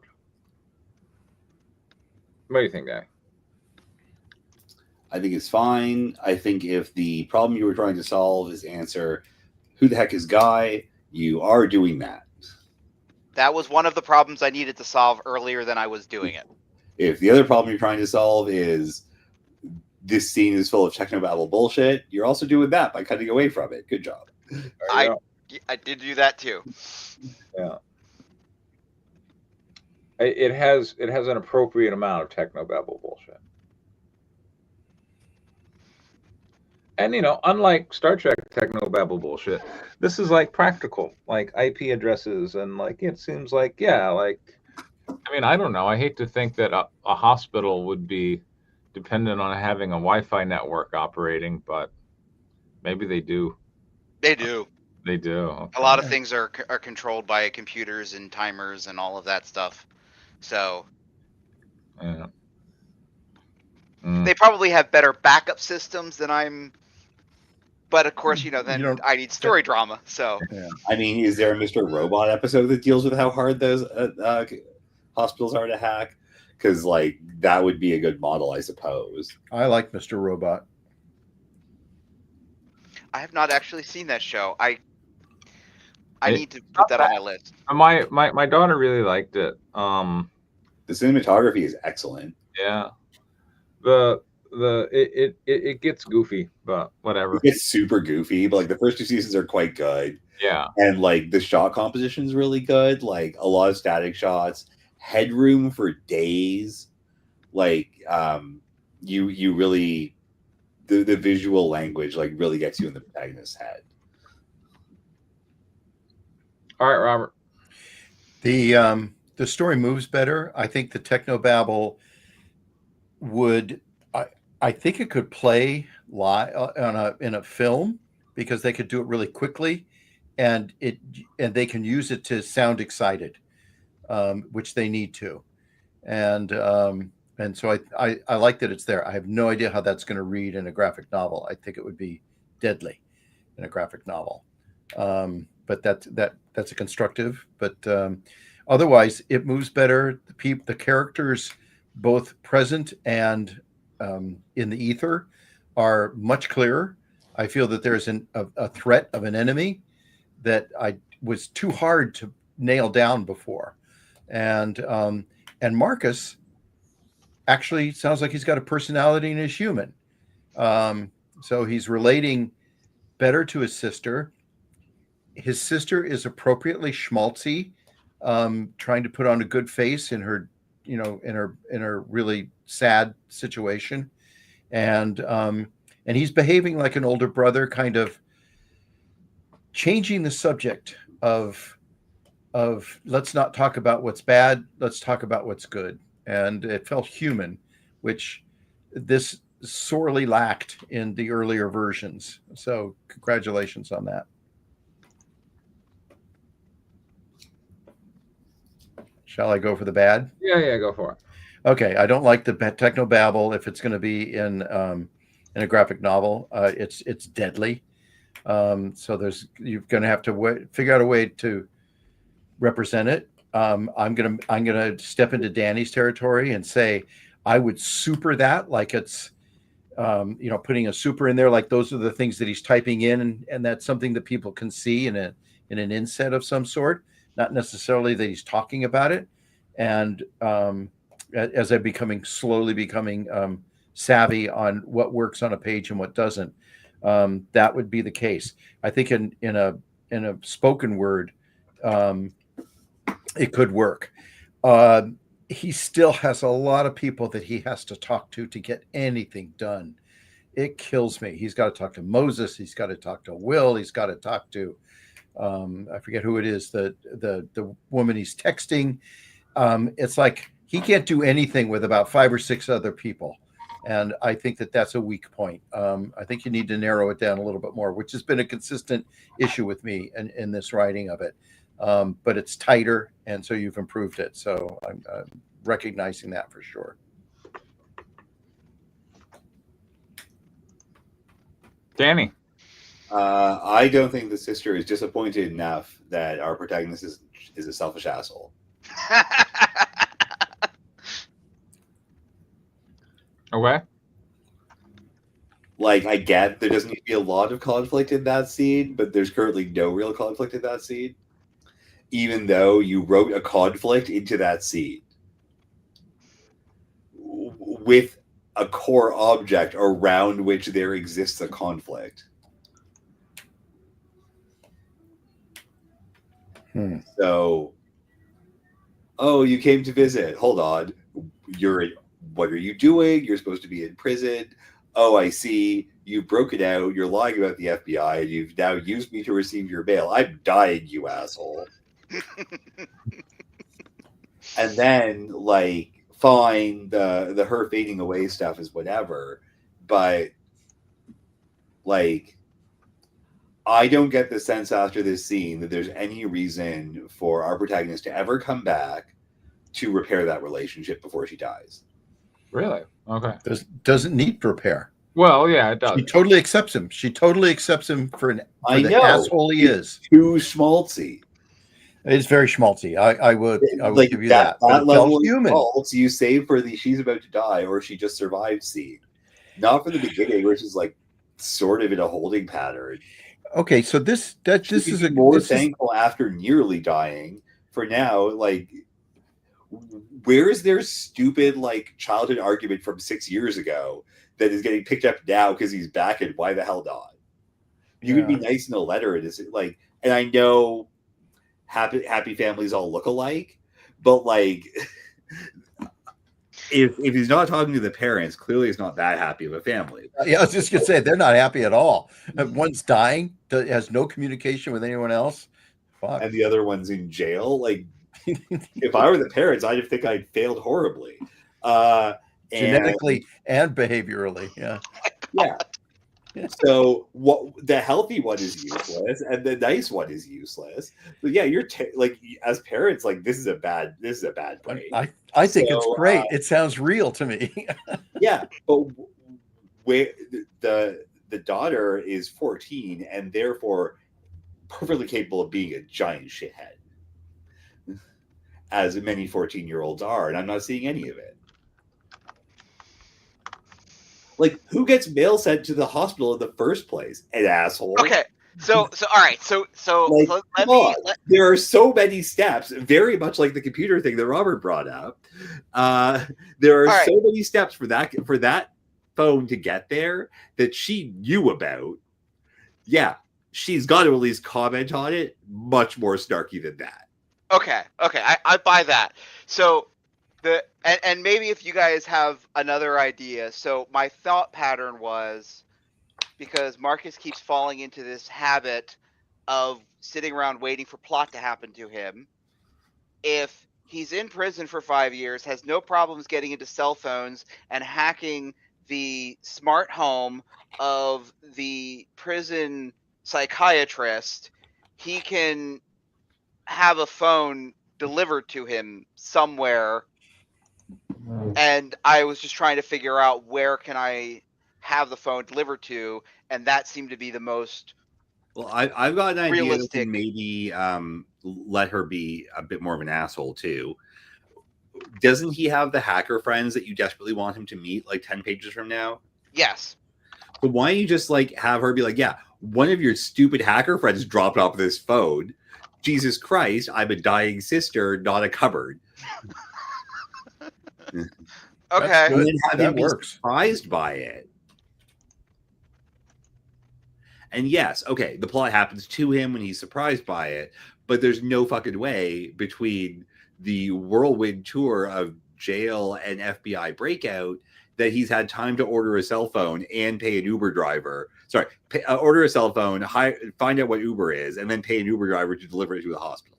What do you think, Guy? I think it's fine. I think if the problem you were trying to solve is answer who the heck is Guy, you are doing that. That was one of the problems I needed to solve earlier than I was doing it. If the other problem you're trying to solve is this scene is full of technobabble bullshit, you're also doing that by cutting away from it. Good job. I did do that too. Yeah. It has an appropriate amount of technobabble bullshit. And, unlike Star Trek technobabble bullshit, this is like practical, like IP addresses. And like, it seems like, yeah, like, I mean, I don't know. I hate to think that a hospital would be dependent on having a Wi-Fi network operating, but maybe they do. They do. They do. Okay. A lot of things are controlled by computers and timers and all of that stuff. So yeah. They probably have better backup systems than I'm. But of course, then I need story drama. So Yeah. I mean, is there a Mr. Robot episode that deals with how hard those hospitals are to hack? Because like that would be a good model, I suppose. I like Mr. Robot. I have not actually seen that show. I I need to put that on my list. My daughter really liked it. The cinematography is excellent. Yeah. It gets goofy, but whatever. It's super goofy, but like the first 2 seasons are quite good. Yeah. And like the shot composition is really good. Like a lot of static shots, headroom for days. Like you really the visual language like really gets you in the protagonist's head. All right, Robert. The story moves better. I think the technobabble would. I think it could play live in a film because they could do it really quickly, and they can use it to sound excited, which they need to, and so I like that it's there. I have no idea how that's going to read in a graphic novel. I think it would be deadly in a graphic novel, but that's a constructive. But otherwise, it moves better. The characters, both present and in the ether, are much clearer. I feel that there's a threat of an enemy that I was too hard to nail down before, and Marcus actually sounds like he's got a personality and is human. So he's relating better to his sister. His sister is appropriately schmaltzy, trying to put on a good face in her, in her really sad situation, and he's behaving like an older brother, kind of changing the subject of let's not talk about what's bad, let's talk about what's good. And it felt human, which this sorely lacked in the earlier versions. So congratulations on that. Shall I go for the bad? Yeah, go for it. Okay, I don't like the technobabble. If it's going to be in a graphic novel, it's deadly. So you're going to have to figure out a way to represent it. I'm gonna step into Danny's territory and say I would super that, like it's putting a super in there, like those are the things that he's typing in, and that's something that people can see in an inset of some sort, not necessarily that he's talking about it. And as I'm slowly becoming savvy on what works on a page and what doesn't, that would be the case. I think in a spoken word, it could work. He still has a lot of people that he has to talk to get anything done. It kills me. He's got to talk to Moses. He's got to talk to Will. He's got to talk to I forget who it is, the woman he's texting. It's like he can't do anything with about 5 or 6 other people. And I think that's a weak point. I think you need to narrow it down a little bit more, which has been a consistent issue with me in this writing of it. But it's tighter, and so you've improved it. So I'm recognizing that for sure. Danny. I don't think the sister is disappointed enough that our protagonist is a selfish asshole. Okay. Like, I get there doesn't need to be a lot of conflict in that scene, but there's currently no real conflict in that scene. Even though you wrote a conflict into that scene with a core object around which there exists a conflict. So, oh, you came to visit. Hold on. What are you doing? You're supposed to be in prison. Oh, I see. You broke it out. You're lying about the FBI, and you've now used me to receive your bail. I'm dying, you asshole. And then, like, fine, the her fading away stuff is whatever, but like, I don't get the sense after this scene that there's any reason for our protagonist to ever come back to repair that relationship before she dies. Really? Okay. Doesn't need repair. Well, yeah, it does. She totally accepts him. She totally accepts him for the asshole he is. Too schmaltzy. It's very schmaltzy. I would like give you that. That level of human. schmaltz you save for the she's about to die or she just survived scene. Not from the beginning, which is like sort of in a holding pattern. Okay, so this She'd is be a more this is thankful after nearly dying. For now, like, where is their stupid like childhood argument from 6 years ago that is getting picked up now because he's back, and why the hell not? You could be nice in a letter, and it's like, and I know happy families all look alike, but like, if he's not talking to the parents, clearly it's not that happy of a family. Yeah, I was just gonna say they're not happy at all. One's dying, has no communication with anyone else. Fuck. And the other one's in jail. Like, if I were the parents, I'd think I'd failed horribly. Genetically and behaviorally, yeah. So what the healthy one is useless, and the nice one is useless. But yeah, you're like, as parents, like, this is a bad break. I think it's great. It sounds real to me. Yeah, but where the daughter is 14 and therefore perfectly capable of being a giant shithead, as many 14-year-olds are, and I'm not seeing any of it. Like, who gets mail sent to the hospital in the first place? An asshole. Okay, so all right, so like, let me. There are so many steps, very much like the computer thing that Robert brought up. There are so many steps for that phone to get there that she knew about. Yeah, she's got to at least comment on it. Much more snarky than that. Okay, I buy that. So and maybe if you guys have another idea. So my thought pattern was, because Marcus keeps falling into this habit of sitting around waiting for plot to happen to him. If he's in prison for 5 years, has no problems getting into cell phones and hacking the smart home of the prison psychiatrist, he can have a phone delivered to him somewhere. And I was just trying to figure out where can I have the phone delivered to, and that seemed to be the most I've got an idea realistic. that can maybe let her be a bit more of an asshole too. Doesn't he have the hacker friends that you desperately want him to meet like 10 pages from now? Yes. But why don't you just like have her be like, yeah, one of your stupid hacker friends dropped off this phone. Jesus Christ, I'm a dying sister, not a cupboard. Okay. And then have him That be works. surprised by it. And yes, okay, the plot happens to him when he's surprised by it, but there's no fucking way between the whirlwind tour of jail and FBI breakout that he's had time to order a cell phone and pay an Uber driver. Sorry, order a cell phone, find out what Uber is, and then pay an Uber driver to deliver it to the hospital.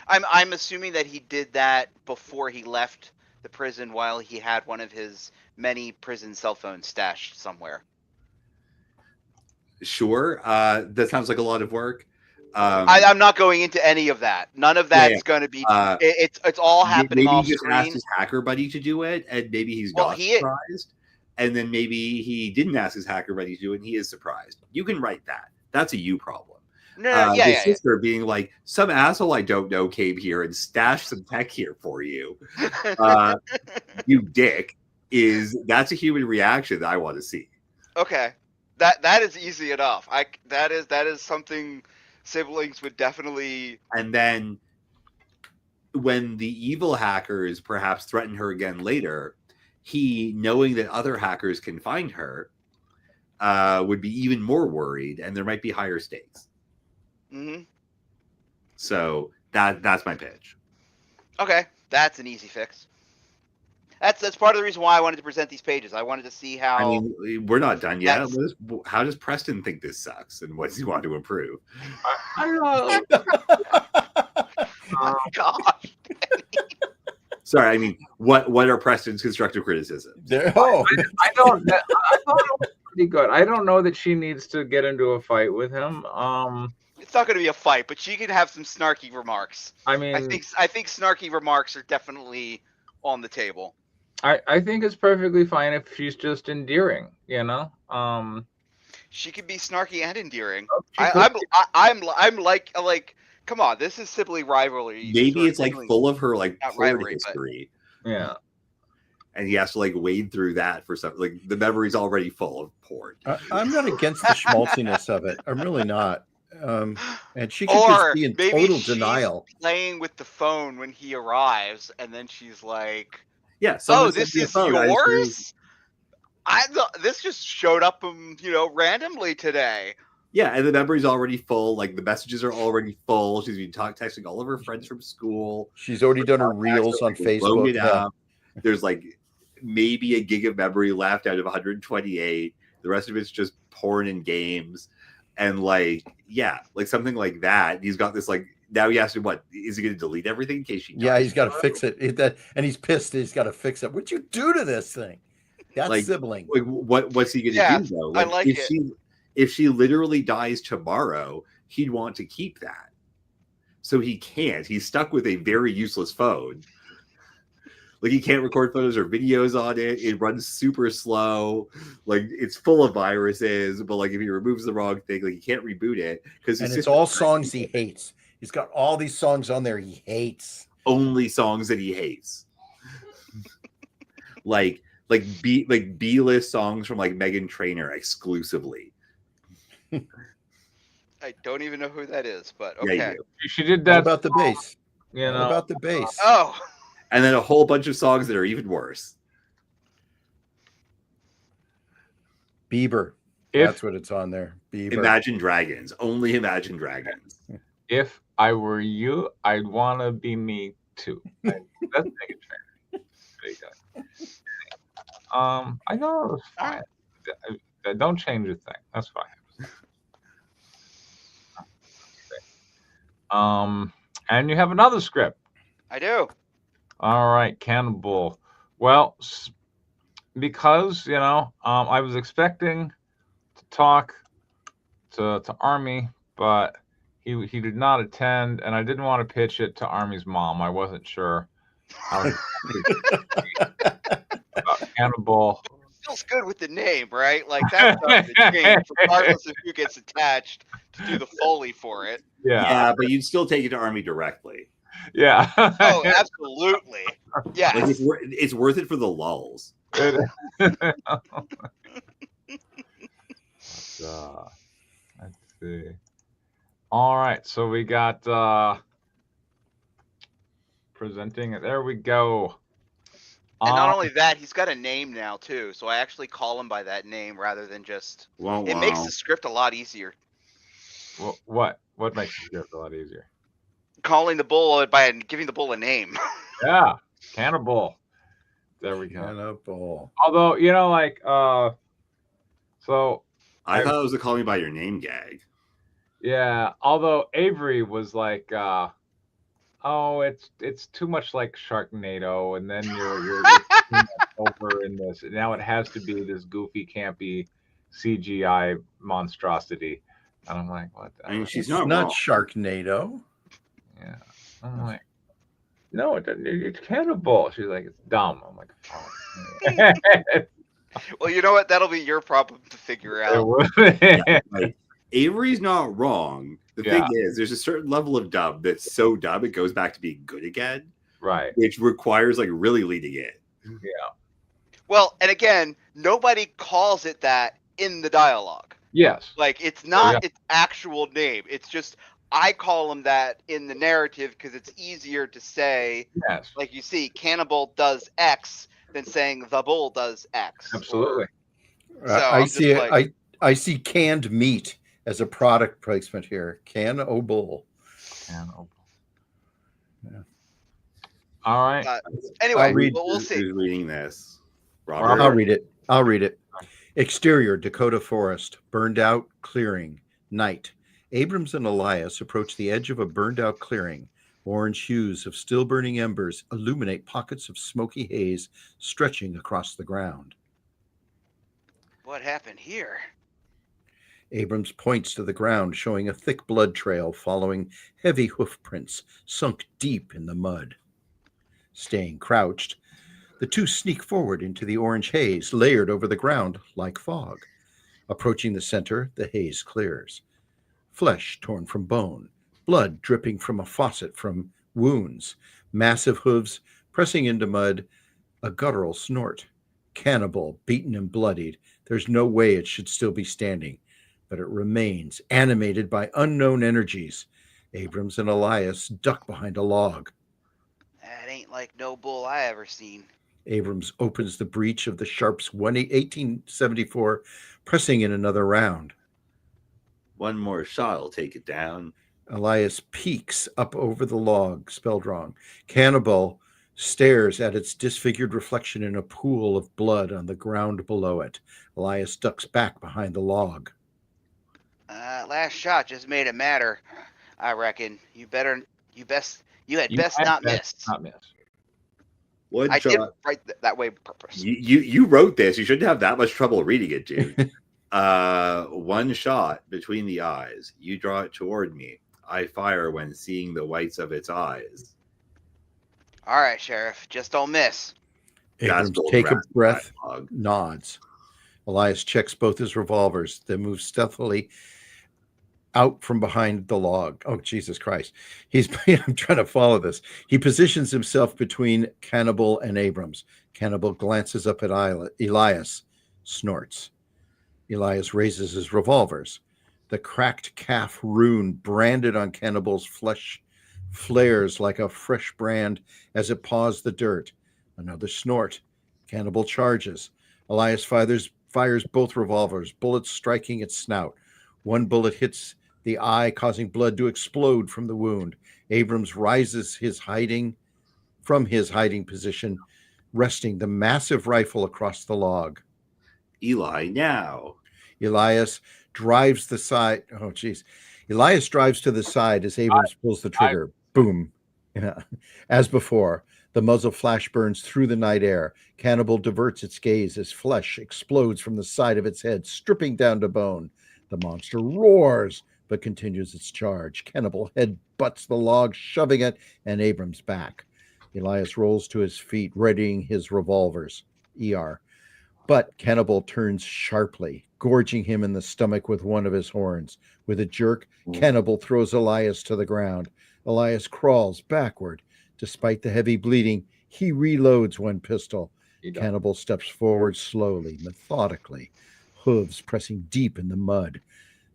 I'm assuming that he did that before he left the prison, while he had one of his many prison cell phones stashed somewhere. Sure, that sounds like a lot of work. I'm not going into any of that. None of that's going to be. It's all happening off maybe he just screen. asked his hacker buddy to do it, and maybe he's not surprised. And then maybe he didn't ask his hacker buddy to do it, and he is surprised. You can write that. That's a you problem. Sister being like, some asshole I don't know came here and stashed some tech here for you. You dick. That's a human reaction that I want to see. Okay. That is easy enough. That is something siblings would definitely. And then when the evil hackers perhaps threaten her again later, he, knowing that other hackers can find her, would be even more worried, and there might be higher stakes. Mm-hmm. So that's my pitch. Okay, that's an easy fix. That's part of the reason why I wanted to present these pages. I wanted to see how. I mean, we're not done yet. How does Preston think this sucks, and what does he want to improve? I don't know. Oh gosh. Sorry, I mean, what are Preston's constructive criticisms? I thought it was pretty good. I don't know that she needs to get into a fight with him. It's not going to be a fight, but she can have some snarky remarks. I mean, I think snarky remarks are definitely on the table. I think it's perfectly fine if she's just endearing, you know. She can be snarky and endearing. I'm like, come on, this is sibling rivalry. Maybe it's like full of her like rivalry history. Yeah. and he has to like wade through that for something. Like the memory's already full of porn. I'm not against the schmaltziness of it. I'm really not. And she could just Or be in maybe total she's denial. playing with the phone when he arrives, and then she's like, Yeah, "Oh, someone sent this me a is phone. I just realized- yours? This just showed up, randomly today." Yeah, and the memory's already full. Like the messages are already full. She's been texting all of her friends from school. She's already done her reels on Facebook. Loaded Yeah. up. There's like maybe a gig of memory left out of 128. The rest of it's just porn and games. And like, yeah, like something like that. He's got this like, now he has to, what, is he going to delete everything in case she Yeah, dies he's got to tomorrow? fix it. And he's pissed. He's got to fix it. What'd you do to this thing? That's Like, sibling. Like, what's he going to Yeah, do though? I like it. If she literally dies tomorrow, he'd want to keep that. So he can't. He's stuck with a very useless phone. Like he can't record photos or videos on it. It runs super slow. Like it's full of viruses. But like if he removes the wrong thing, like he can't reboot it because And it's all songs he hates. He's got all these songs on there he hates. Only songs that he hates. like B-list songs from like Meghan Trainor exclusively. I don't even know who that is, but Yeah, you okay. do. She did What that. about the bass? You What know, about the bass? Oh, And then a whole bunch of songs that are even worse. Bieber. If- That's what it's on there. Bieber. Imagine Dragons. Only Imagine Dragons. if I were you, I'd want to be me too. That's Megan Trainor. There you go. I know it was fine. Don't change a thing. That's fine. And you have another script. I do. All right, Cannibal. Well, because I was expecting to talk to Army, but he did not attend, and I didn't want to pitch it to Army's mom. I wasn't sure how about Cannibal. Feels good with the name, right? Like that's not gonna change, regardless of who gets attached to do the Foley for it. Yeah, but you'd still take it to Army directly. yeah. Oh, absolutely. Yeah. Like it's worth it for the lulls. Let's see. All right, so we got presenting it. There we go. And not only that, he's got a name now too. So I actually call him by that name rather than just. Wow, It makes the script a lot easier. What makes the script a lot easier? Calling the bull by giving the bull a name. Yeah, Cannibal. There we go. Cannibal. Although so I thought it was a Call Me By Your Name gag. yeah. Although Avery was like, oh, it's too much like Sharknado, and then you're over in this. Now it has to be this goofy, campy CGI monstrosity, and I'm like, what? I mean, she's It's not not wrong. Sharknado. Yeah. I'm like, no, it's Cannibal. She's like, it's dumb. I'm like, oh. Well, you know what? That'll be your problem to figure out. Like, Avery's not wrong. The thing is, there's a certain level of dumb that's so dumb it goes back to being good again, Right. which requires like really leading it. Yeah. Well, and again, nobody calls it that in the dialogue. Yes. Like it's not its actual name. It's just I call him that in the narrative because it's easier to say. Yes. Like you see, Cannibal does X than saying the bull does X. Absolutely. So I I'm see just like- I see canned meat as a product placement here. Cannibal. Cannibal. Yeah. All right. Anyway, I'll read- we'll see. Who's reading this? Robert. I'll read it. Exterior, Dakota forest, burned out clearing, night. Abrams and Elias approach the edge of a burned out clearing. Orange hues of still burning embers illuminate pockets of smoky haze stretching across the ground. What happened here? Abrams points to the ground, showing a thick blood trail following heavy hoof prints sunk deep in the mud. Staying crouched, the two sneak forward into the orange haze layered over the ground like fog. Approaching the center, the haze clears. Flesh torn from bone, blood dripping from a faucet from wounds, massive hooves pressing into mud, A guttural snort. Cannibal, beaten and bloodied. There's no way it should still be standing, but it remains, animated by unknown energies. Abrams and Elias duck behind a log. That ain't like no bull I ever seen. Abrams opens the breech of the Sharps 1874, pressing in another round. One more shot'll take it down. Elias peeks up over the log, spelled wrong. Cannibal stares at its disfigured reflection in a pool of blood on the ground below it. Elias ducks back behind the log. Last shot just made it matter. I reckon you had best not miss. Not miss. One I shot. did write that way on purpose. You wrote this. You shouldn't have that much trouble reading it, dude. One shot between the eyes. You draw it toward me. I fire when seeing the whites of its eyes. All right, Sheriff, just don't miss. Abrams Gospel take a rat breath, dialogue. nods. Elias checks both his revolvers, then moves stealthily out from behind the log. Oh, Jesus Christ. I'm trying to follow this. He positions himself between Cannibal and Abrams. Cannibal glances up at Elias, snorts. Elias raises his revolvers. The cracked calf rune branded on Cannibal's flesh flares like a fresh brand as it paws the dirt. Another snort. Cannibal charges. Elias fires both revolvers, bullets striking its snout. One bullet hits the eye, causing blood to explode from the wound. Abrams rises from his hiding position, resting the massive rifle across the log. Eli now. Elias drives the side. Oh, geez. Elias drives to the side as Abrams pulls the trigger. Boom. Yeah. As before, the muzzle flash burns through the night air. Cannibal diverts its gaze as flesh explodes from the side of its head, stripping down to bone. The monster roars, but continues its charge. Cannibal head butts the log, shoving it and Abrams back. Elias rolls to his feet, readying his revolvers. ER. But Cannibal turns sharply, gorging him in the stomach with one of his horns. With a jerk, Cannibal throws Elias to the ground. Elias crawls backward. Despite the heavy bleeding, he reloads one pistol. Cannibal steps forward slowly, methodically, hooves pressing deep in the mud.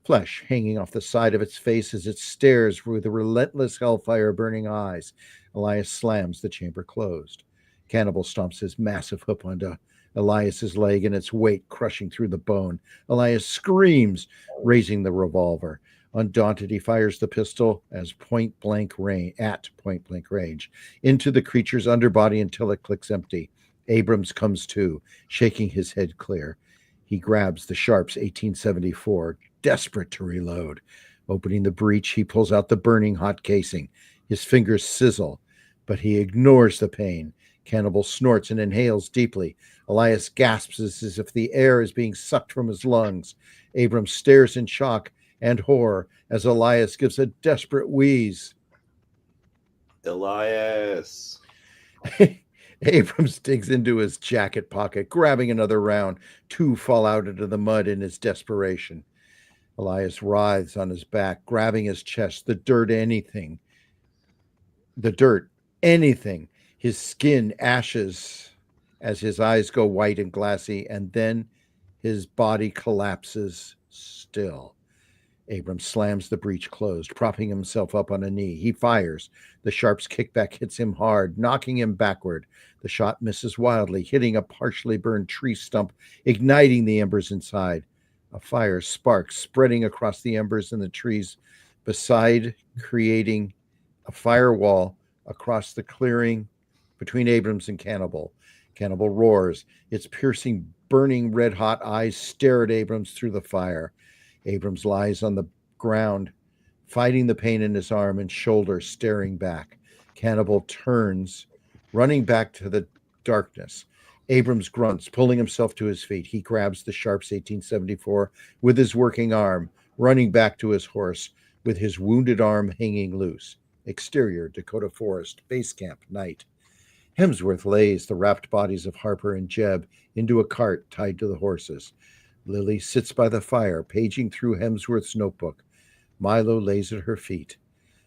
Flesh hanging off the side of its face as it stares with the relentless hellfire burning eyes. Elias slams the chamber closed. Cannibal stomps his massive hoof onto Elias's leg and its weight crushing through the bone. Elias screams, raising the revolver. Undaunted, he fires the pistol at point blank range into the creature's underbody until it clicks empty. Abrams comes to, shaking his head clear. He grabs the Sharps 1874, desperate to reload. Opening the breech, he pulls out the burning hot casing. His fingers sizzle, but he ignores the pain. Cannibal snorts and inhales deeply. Elias gasps as if the air is being sucked from his lungs. Abrams stares in shock and horror as Elias gives a desperate wheeze. Elias. Abrams digs into his jacket pocket, grabbing another round. Two fall out into the mud in his desperation. Elias writhes on his back, grabbing his chest. The dirt, anything. His skin ashes as his eyes go white and glassy, and then his body collapses still. Abrams slams the breech closed, propping himself up on a knee. He fires. The Sharp's kickback hits him hard, knocking him backward. The shot misses wildly, hitting a partially burned tree stump, igniting the embers inside. A fire sparks, spreading across the embers in the trees beside, creating a firewall across the clearing between Abrams and Cannibal. Cannibal roars. Its piercing, burning, red-hot eyes stare at Abrams through the fire. Abrams lies on the ground, fighting the pain in his arm and shoulder, staring back. Cannibal turns, running back to the darkness. Abrams grunts, pulling himself to his feet. He grabs the Sharps 1874 with his working arm, running back to his horse with his wounded arm hanging loose. Exterior, Dakota Forest, base camp, night. Hemsworth lays the wrapped bodies of Harper and Jeb into a cart tied to the horses. Lily sits by the fire, paging through Hemsworth's notebook. Milo lays at her feet.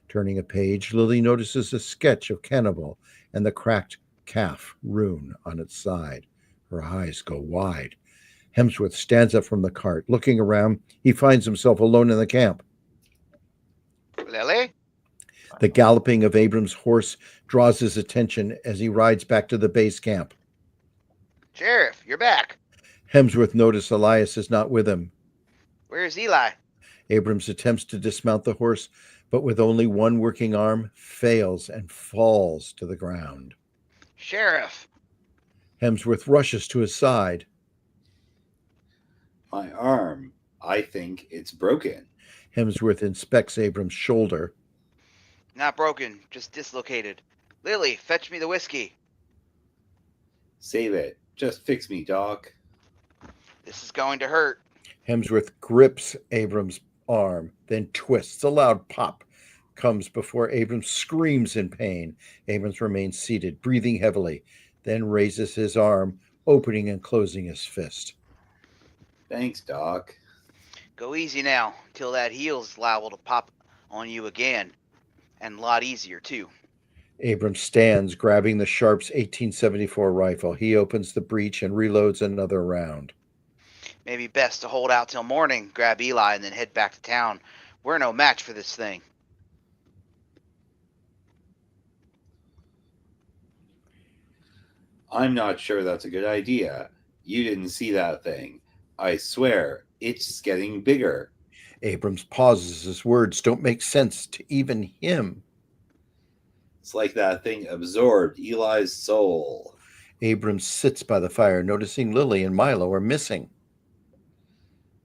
Turning a page, Lily notices a sketch of Cannibal and the cracked calf rune on its side. Her eyes go wide. Hemsworth stands up from the cart. Looking around, he finds himself alone in the camp. Lily? The galloping of Abram's horse draws his attention as he rides back to the base camp. Sheriff, you're back. Hemsworth notices Elias is not with him. Where's Eli? Abrams attempts to dismount the horse, but with only one working arm, fails and falls to the ground. Sheriff. Hemsworth rushes to his side. My arm. I think it's broken. Hemsworth inspects Abrams' shoulder. Not broken, just dislocated. Lily, fetch me the whiskey. Save it. Just fix me, Doc. This is going to hurt. Hemsworth grips Abrams' arm, then twists. A loud pop comes before Abrams screams in pain. Abrams remains seated, breathing heavily, then raises his arm, opening and closing his fist. Thanks, Doc. Go easy now, till that heal's liable to pop on you again. And a lot easier, too. Abrams stands, grabbing the Sharp's 1874 rifle. He opens the breech and reloads another round. Maybe best to hold out till morning, grab Eli, and then head back to town. We're no match for this thing. I'm not sure that's a good idea. You didn't see that thing. I swear, it's getting bigger. Abrams pauses. His words don't make sense to even him. It's like that thing absorbed Eli's soul. Abrams sits by the fire, noticing Lily and Milo are missing.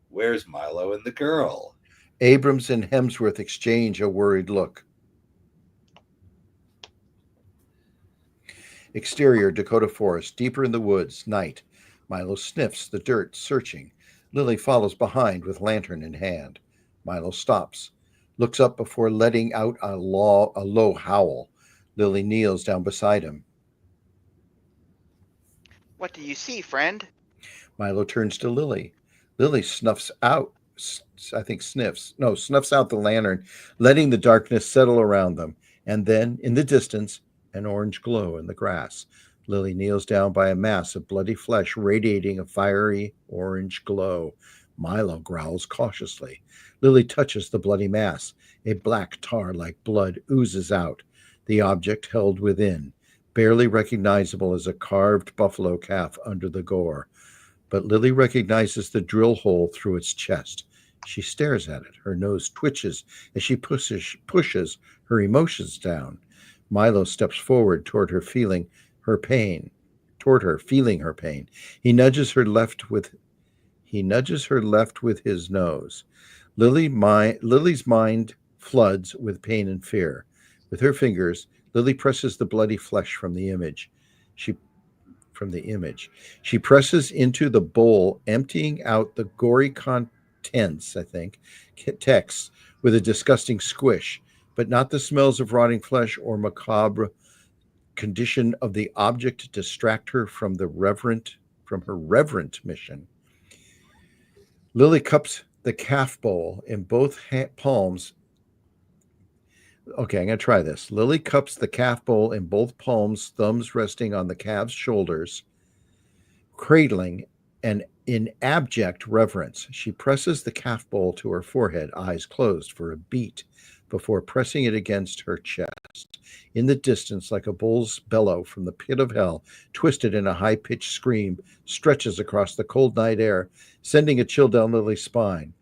Where's Milo and the girl? Abrams and Hemsworth exchange a worried look. Exterior, Dakota Forest, deeper in the woods, night. Milo sniffs the dirt, searching. Lily follows behind with lantern in hand. Milo stops, looks up before letting out a low howl. Lily kneels down beside him. What do you see, friend? Milo turns to Lily. Lily snuffs out the lantern, letting the darkness settle around them. And then, in the distance, an orange glow in the grass. Lily kneels down by a mass of bloody flesh radiating a fiery orange glow. Milo growls cautiously. Lily touches the bloody mass. A black tar-like blood oozes out. The object held within, barely recognizable as a carved buffalo calf under the gore. But Lily recognizes the drill hole through its chest. She stares at it. Her nose twitches as she pushes her emotions down. Milo steps forward toward her, feeling her pain. He nudges her left with his nose. Lily's mind floods with pain and fear. With her fingers, Lily presses the bloody flesh from the image. She presses into the bowl, emptying out the gory contents, text with a disgusting squish, but not the smells of rotting flesh or macabre condition of the object to distract her from her reverent mission. Lily cups the calf bowl in both palms. Okay, I'm going to try this. Lily cups the calf bowl in both palms, thumbs resting on the calf's shoulders, cradling and in abject reverence. She presses the calf bowl to her forehead, eyes closed for a beat, before pressing it against her chest. In the distance, like a bull's bellow from the pit of hell, twisted in a high-pitched scream, stretches across the cold night air, sending a chill down Lily's spine.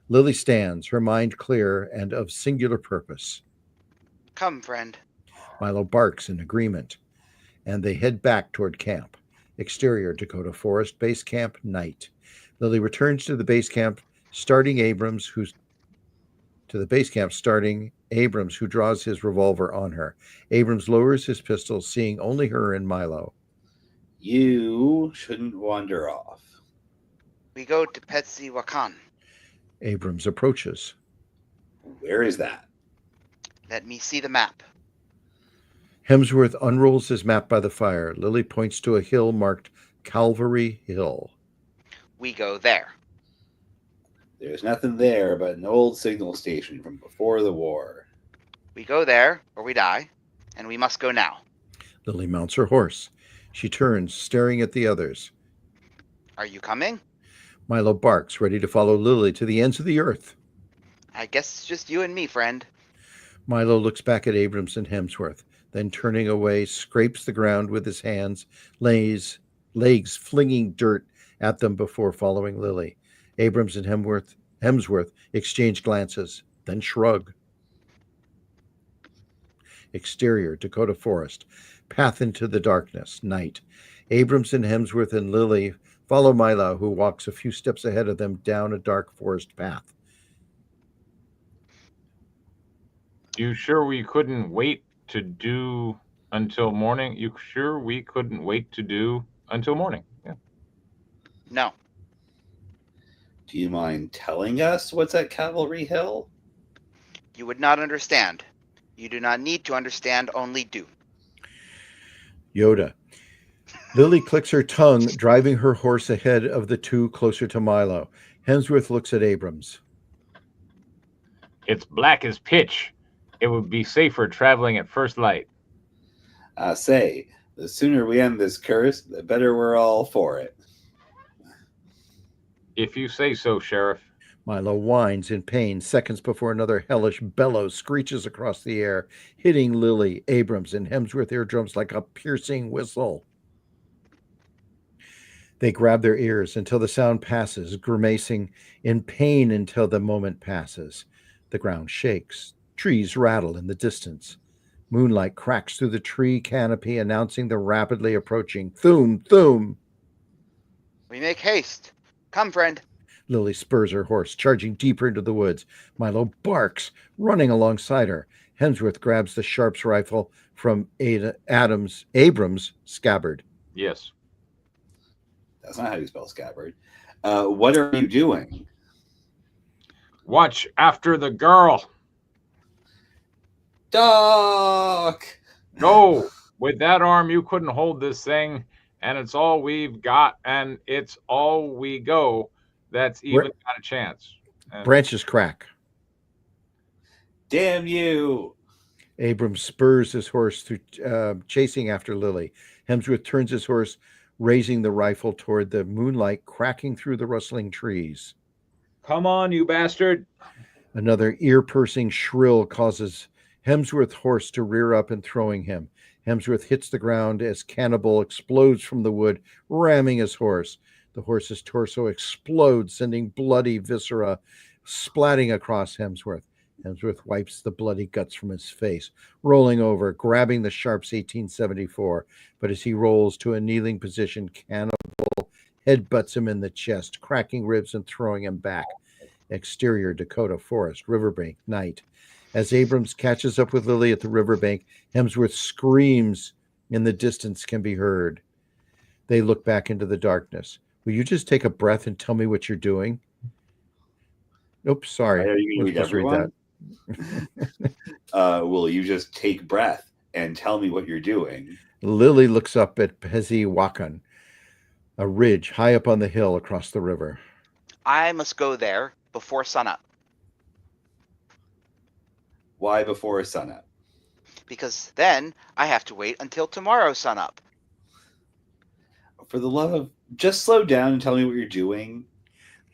Lily stands, her mind clear and of singular purpose. Come, friend. Milo barks in agreement, and they head back toward camp. Exterior, Dakota Forest, base camp, night. Lily returns to the base camp, starting Abrams, who draws his revolver on her. Abrams lowers his pistol, seeing only her and Milo. You shouldn't wander off. We go to Petziwakan. Abrams approaches. Where is that? Let me see the map. Hemsworth unrolls his map by the fire. Lily points to a hill marked Calvary Hill. We go there. There's nothing there but an old signal station from before the war. We go there, or we die, and we must go now. Lily mounts her horse. She turns, staring at the others. Are you coming? Milo barks, ready to follow Lily to the ends of the earth. I guess it's just you and me, friend. Milo looks back at Abrams and Hemsworth, then turning away, scrapes the ground with his hands, legs flinging dirt at them before following Lily. Abrams and Hemsworth exchange glances, then shrug. Exterior, Dakota Forest. Path into the darkness, night. Abrams and Hemsworth and Lily follow Milo, who walks a few steps ahead of them down a dark forest path. You sure we couldn't wait to do until morning? You sure we couldn't wait to do until morning? Yeah. No. Do you mind telling us what's at Cavalry Hill? You would not understand. You do not need to understand, only do. Yoda. Lily clicks her tongue, driving her horse ahead of the two closer to Milo. Hemsworth looks at Abrams. It's black as pitch. It would be safer traveling at first light. I say, the sooner we end this curse, the better we're all for it. If you say so, Sheriff. Milo whines in pain seconds before another hellish bellow screeches across the air, hitting Lily, Abrams, and Hemsworth eardrums like a piercing whistle. They grab their ears until the sound passes, grimacing in pain until the moment passes. The ground shakes. Trees rattle in the distance. Moonlight cracks through the tree canopy, announcing the rapidly approaching Thum, Thum. We make haste. Come, friend. Lily spurs her horse, charging deeper into the woods. Milo barks, running alongside her. Hemsworth grabs the Sharps rifle from Abrams' scabbard. Yes. That's not how you spell scabbard. What are you doing? Watch after the girl. Doc! No, with that arm, you couldn't hold this thing, and it's all we've got, and it's all we go. That's even got a chance. Branches crack. Damn you! Abrams spurs his horse through chasing after Lily. Hemsworth turns his horse, raising the rifle toward the moonlight cracking through the rustling trees. Come on, you bastard. Another ear-piercing shrill causes Hemsworth's horse to rear up and throwing him. Hemsworth hits the ground as Cannibal explodes from the wood, ramming his horse. The horse's torso explodes, sending bloody viscera splatting across Hemsworth. Hemsworth wipes the bloody guts from his face, rolling over, grabbing the Sharps 1874. But as he rolls to a kneeling position, Cannibal headbutts him in the chest, cracking ribs and throwing him back. Exterior, Dakota Forest, riverbank, night. As Abrams catches up with Lily at the riverbank, Hemsworth screams in the distance can be heard. They look back into the darkness. Will you just take a breath and tell me what you're doing? Oops, sorry. Are you going to read everyone? Will you just take breath and tell me what you're doing? Lily looks up at Peziwakan, a ridge high up on the hill across the river. I must go there before sunup. Why before sunup? Because then I have to wait until tomorrow sunup. For the love of... Just slow down and tell me what you're doing.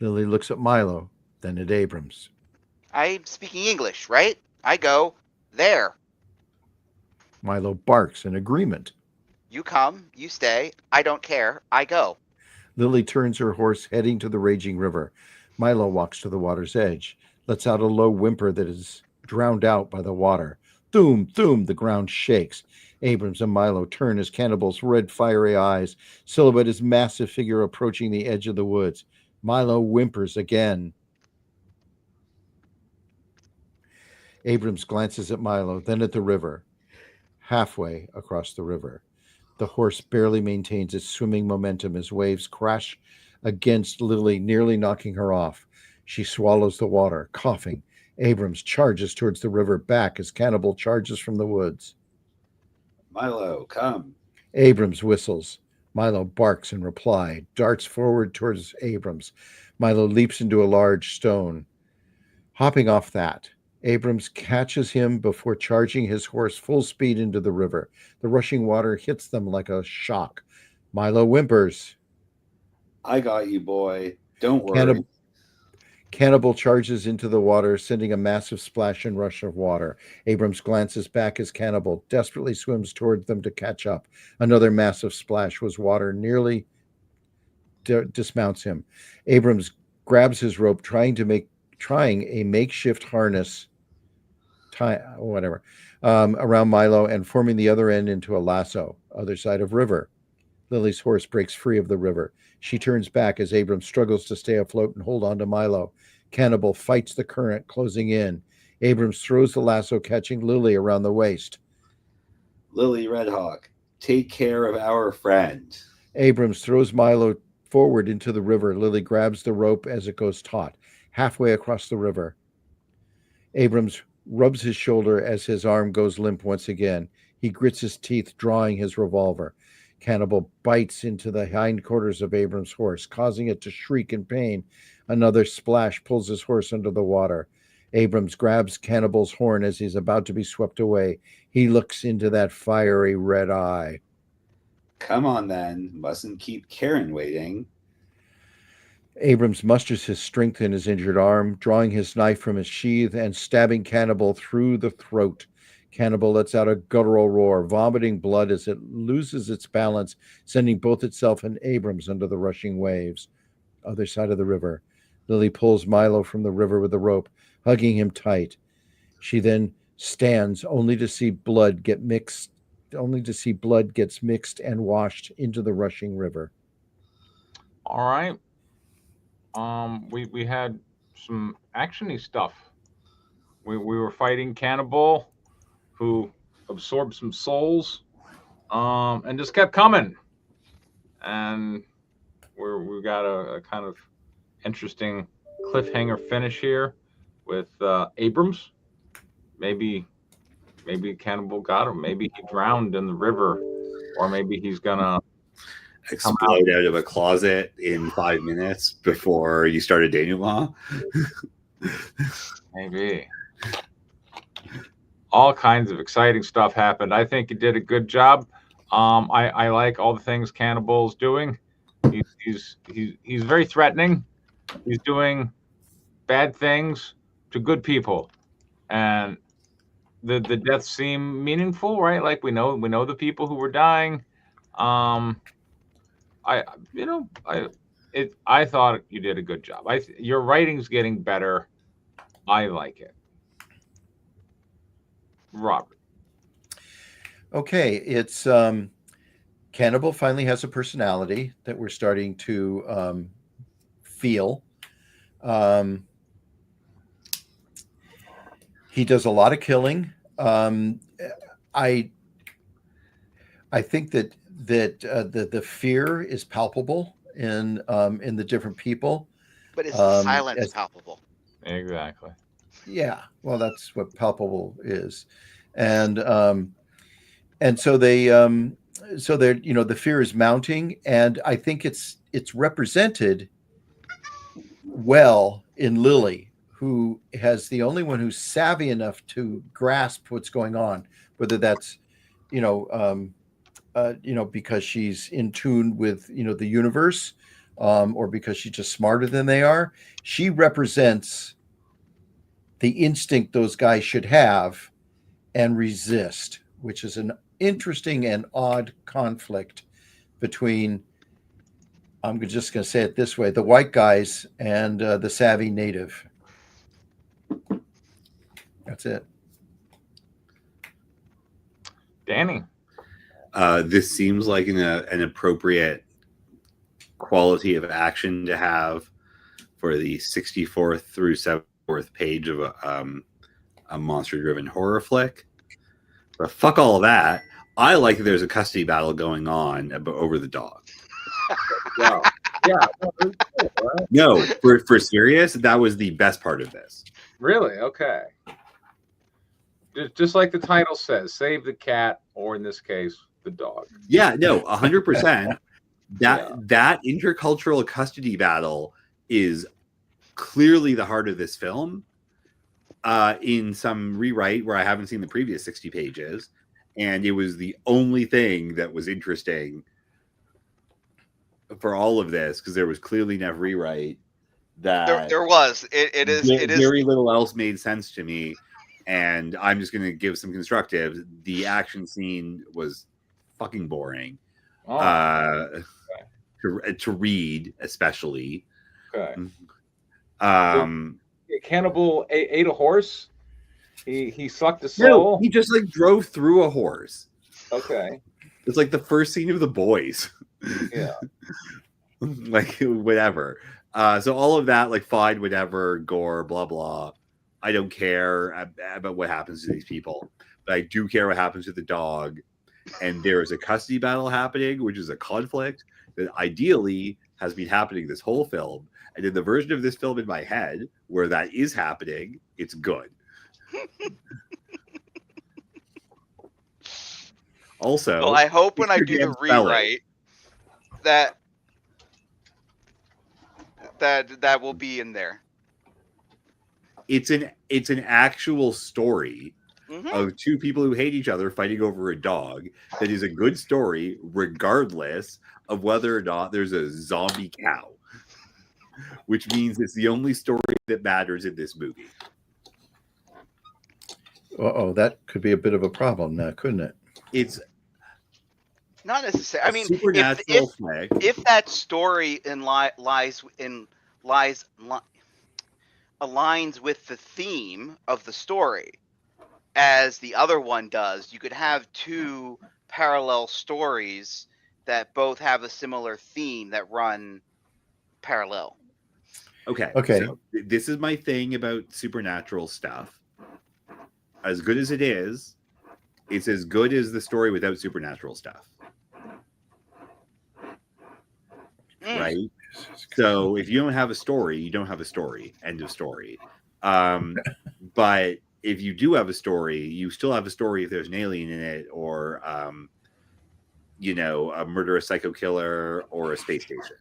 Lily looks at Milo, then at Abrams. I'm speaking English, right? I go there. Milo barks in agreement. You come, you stay. I don't care. I go. Lily turns her horse, heading to the raging river. Milo walks to the water's edge, lets out a low whimper that is drowned out by the water. Thum, thum, the ground shakes. Abrams and Milo turn as Cannibal's red fiery eyes silhouette his massive figure approaching the edge of the woods. Milo whimpers again. Abrams glances at Milo, then at the river. Halfway across the river, the horse barely maintains its swimming momentum as waves crash against Lily, nearly knocking her off. She swallows the water, coughing. Abrams charges towards the river back as Cannibal charges from the woods. Milo, come. Abrams whistles. Milo barks in reply, darts forward towards Abrams. Milo leaps into a large stone. Hopping off that, Abrams catches him before charging his horse full speed into the river. The rushing water hits them like a shock. Milo whimpers. I got you, boy. Don't worry. Cannibal charges into the water, sending a massive splash and rush of water. Abrams glances back as Cannibal desperately swims towards them to catch up. Another massive splash was water nearly dismounts him. Abrams grabs his rope, trying a makeshift harness, around Milo and forming the other end into a lasso. Other side of river. Lily's horse breaks free of the river. She turns back as Abrams struggles to stay afloat and hold on to Milo. Cannibal fights the current, closing in. Abrams throws the lasso, catching Lily around the waist. Lily Redhawk, take care of our friend. Abrams throws Milo forward into the river. Lily grabs the rope as it goes taut, halfway across the river. Abrams rubs his shoulder as his arm goes limp once again. He grits his teeth, drawing his revolver. Cannibal bites into the hindquarters of Abrams' horse, causing it to shriek in pain. Another splash pulls his horse under the water. Abrams grabs Cannibal's horn as he's about to be swept away. He looks into that fiery red eye. Come on, then. Mustn't keep Karen waiting. Abrams musters his strength in his injured arm, drawing his knife from his sheath and stabbing Cannibal through the throat. Cannibal lets out a guttural roar, vomiting blood as it loses its balance, sending both itself and Abrams under the rushing waves. Other side of the river. Lily pulls Milo from the river with a rope, hugging him tight. She then stands only to see blood gets mixed and washed into the rushing river. All right. We had some actiony stuff. We were fighting Cannibal, who absorbed some souls, and just kept coming. And we got a kind of interesting cliffhanger finish here with Abrams. Maybe Cannibal got him. Maybe he drowned in the river, or maybe he's gonna explode out of a closet in 5 minutes before you start a denouement. Maybe. All kinds of exciting stuff happened. I think he did a good job. I like all the things Cannibal's doing. He's very threatening. He's doing bad things to good people, and the deaths seem meaningful, right? Like we know the people who were dying. I thought you did a good job. Your writing's getting better. I like it. Robert. Okay, it's Cannibal finally has a personality that we're starting to feel. He does a lot of killing. I think that the fear is palpable in the different people. But is the silence palpable? Exactly. Yeah, well, that's what palpable is, and so they're the fear is mounting, and I think it's represented well in Lily, who has the only one who's savvy enough to grasp what's going on, whether that's because she's in tune with the universe, or because she's just smarter than they are. She represents the instinct those guys should have and resist, which is an interesting and odd conflict between, I'm just going to say it this way, the white guys and the savvy native. That's it. Danny. This seems like an appropriate quality of action to have for the 64th through 74th page of a monster-driven horror flick. But fuck all of that. I like that there's a custody battle going on over the dog. Wow. Yeah. No, for serious, that was the best part of this. Really? Okay. Just like the title says, save the cat, or in this case, the dog. Yeah, no, 100%. That intercultural custody battle is clearly the heart of this film. in some rewrite where I haven't seen the previous 60 pages, and it was the only thing that was interesting for all of this because there was clearly enough rewrite that There was. It is. very little else made sense to me, and I'm just going to give some constructive. The action scene was fucking boring Oh, to read, especially. okay. Um, Cannibal ate a horse. He sucked a no, soul. he just like drove through a horse. Okay. It's like the first scene of The Boys. Yeah. Like whatever. So all of that, like fine, whatever, gore, blah blah. I don't care about what happens to these people, but I do care what happens to the dog. And there is a custody battle happening, which is a conflict that ideally has been happening this whole film. And in the version of this film in my head where that is happening, it's good. Also, well, I hope when I do the Mr. Spelling. rewrite that will be in there. It's an actual story Mhm. of two people who hate each other fighting over a dog. That is a good story, regardless of whether or not there's a zombie cow, which means it's the only story that matters in this movie. Uh-oh, that could be a bit of a problem now, couldn't it? It's Not necessarily. I mean, supernatural flag. if that story aligns with the theme of the story, as the other one does, you could have two parallel stories that both have a similar theme that run parallel. Okay. So this is my thing about supernatural stuff. As good as it is, it's as good as the story without supernatural stuff. Right? So if you don't have a story, you don't have a story. End of story. But if you do have a story, you still have a story if there's an alien in it, or a murderous psycho killer, or a space station.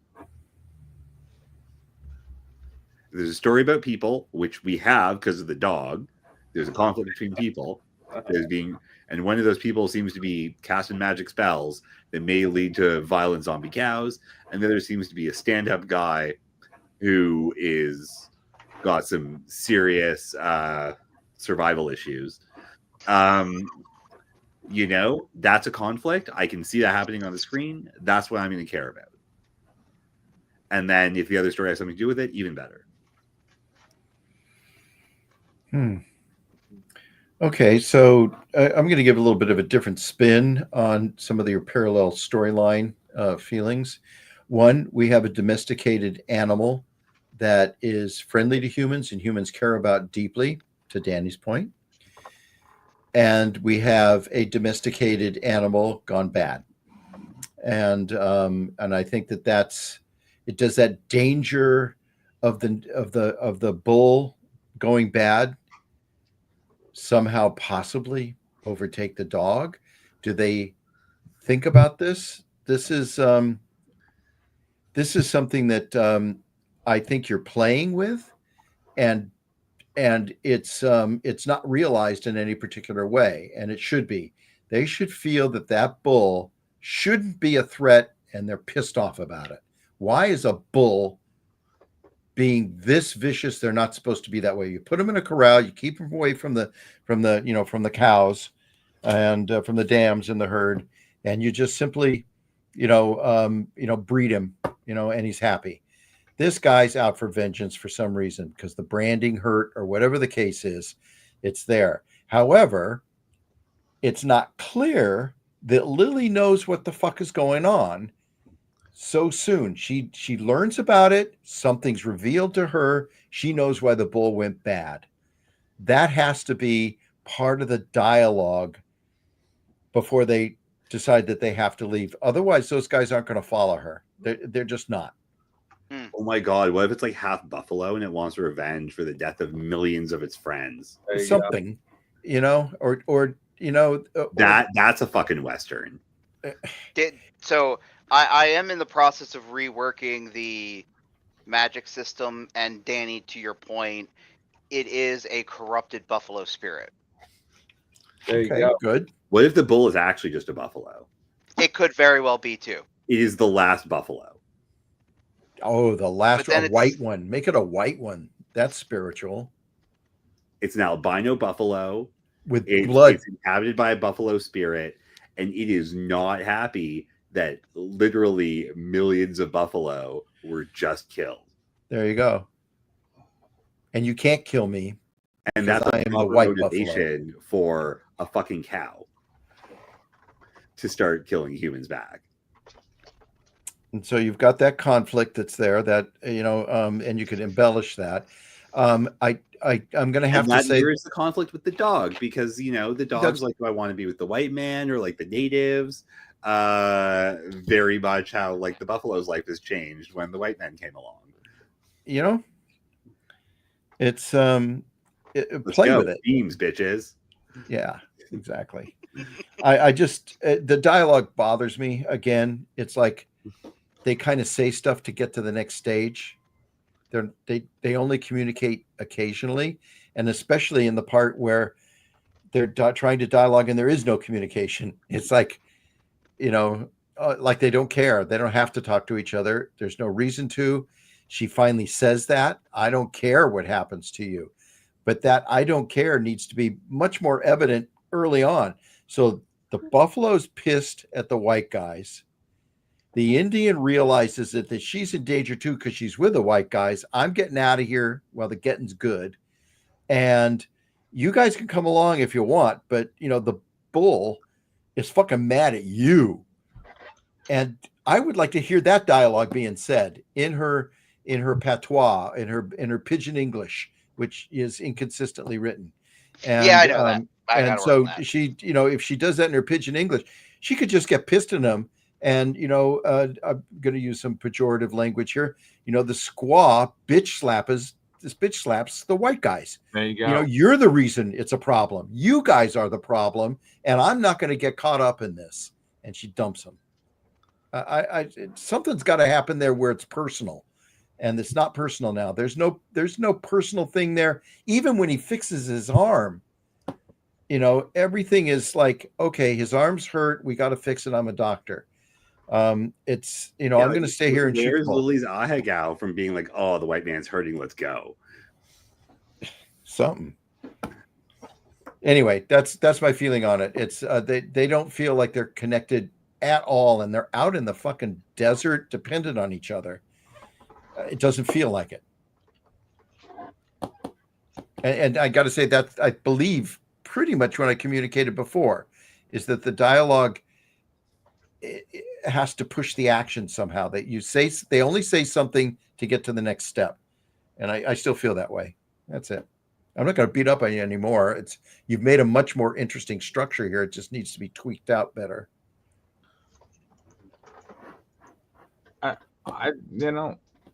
There's a story about people, which we have because of the dog. There's a conflict between people. And one of those people seems to be casting magic spells that may lead to violent zombie cows. And then there seems to be a stand-up guy who is got some serious survival issues. That's a conflict. I can see that happening on the screen. That's what I'm going to care about. And then if the other story has something to do with it, even better. Okay, so I'm going to give a little bit of a different spin on some of your parallel storyline feelings. One, we have a domesticated animal that is friendly to humans and humans care about deeply, to Danny's point. And we have a domesticated animal gone bad. And I think it does that danger of the bull going bad somehow possibly overtake the dog? Do they think about this? This is something that I think you're playing with, and it's not realized in any particular way, and it should be. They should feel that bull shouldn't be a threat, and they're pissed off about it. Why is a bull being this vicious? They're not supposed to be that way. You put them in a corral, you keep them away from the cows and from the dams in the herd, and you just simply breed him, and he's happy. This guy's out for vengeance for some reason because the branding hurt or whatever the case is. It's there. However, it's not clear that Lily knows what the fuck is going on so soon. She learns about it. Something's revealed to her. She knows why the bull went bad. That has to be part of the dialogue before they decide that they have to leave. Otherwise, those guys aren't going to follow her. They're just not. Oh my God! What if it's like half buffalo and it wants revenge for the death of millions of its friends? Something, that's a fucking Western. So I am in the process of reworking the magic system, and Danny, to your point, it is a corrupted buffalo spirit. There you Okay, go. good. What if the bull is actually just a buffalo? It could very well be too. It is the last buffalo. Oh, the last But then a it's- white one. Make it a white one. That's spiritual. It's an albino buffalo. With blood. It's inhabited by a buffalo spirit, and it is not happy that literally millions of buffalo were just killed. There you go. And you can't kill me. And Because that's I a am the proper white motivation for a fucking cow to start killing humans back. And so you've got that conflict that's there that, and you could embellish that. I'm going to have And to that say mirrors the conflict with the dog because, the dog's like, do I want to be with the white man or like the natives? Very much how like the buffalo's life has changed when the white men came along. It's Let's play go. with it. Beams, bitches. Yeah, exactly. I just the dialogue bothers me. Again, it's like they kind of say stuff to get to the next stage. They only communicate occasionally, and especially in the part where they're trying to dialogue and there is no communication. It's like, like they don't care. They don't have to talk to each other. There's no reason to. She finally says that I don't care what happens to you, but that I don't care needs to be much more evident early on. So the buffalo's pissed at the white guys. The Indian realizes that she's in danger too because she's with the white guys. I'm getting out of here while the getting's good. And you guys can come along if you want, but the bull is fucking mad at you. And I would like to hear that dialogue being said in her patois, in her pidgin English, which is inconsistently written. And, yeah, I know that. And so she, if she does that in her pidgin English, she could just get pissed at him. And, I'm going to use some pejorative language here. The squaw bitch slaps the white guys. There you go. You're the reason it's a problem. You guys are the problem. And I'm not going to get caught up in this. And she dumps him. Something's got to happen there where it's personal. And it's not personal now. There's no personal thing there. Even when he fixes his arm, everything is like, okay, his arm's hurt. We got to fix it. I'm a doctor. It's, I'm going to stay here and shoot. Where's Lily's ahegao from being like, oh, the white man's hurting. Let's go. Something. Anyway, that's my feeling on it. It's they don't feel like they're connected at all. And they're out in the fucking desert dependent on each other. It doesn't feel like it. And I got to say that I believe pretty much when I communicated before is that the dialogue it has to push the action somehow. That they only say something to get to the next step. And I still feel that way. That's it. I'm not going to beat up on you anymore. You've made a much more interesting structure here. It just needs to be tweaked out better.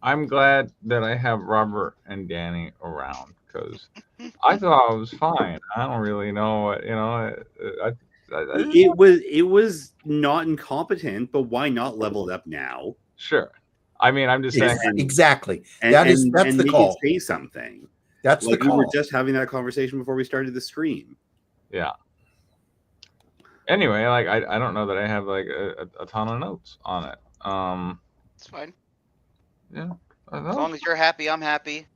I'm glad that I have Robert and Danny around because I thought I was fine. I don't really know what It was not incompetent, but why not level it up now? Sure. I mean, I'm just saying exactly. And, that's the make call. It say something. That's like the call. We were just having that conversation before we started the stream. Yeah. Anyway, like I don't know that I have like a ton of notes on it. It's fine. Yeah. As long as you're happy, I'm happy.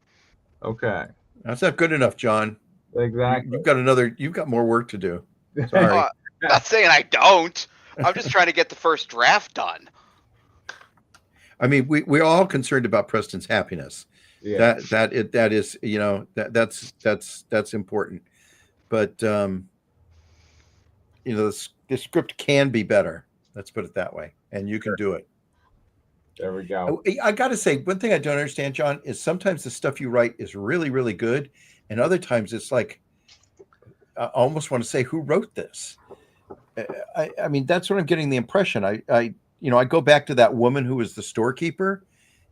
Okay. That's not good enough, John. Exactly. You've got more work to do. Sorry. I'm not saying I don't. I'm just trying to get the first draft done. I mean, we're all concerned about Preston's happiness. Yeah. That is, that's important. But the script can be better. Let's put it that way. And you can do it. There we go. I got to say, one thing I don't understand, John, is sometimes the stuff you write is really, really good. And other times it's like, I almost want to say, who wrote this? I mean, that's what I'm getting the impression. I go back to that woman who was the storekeeper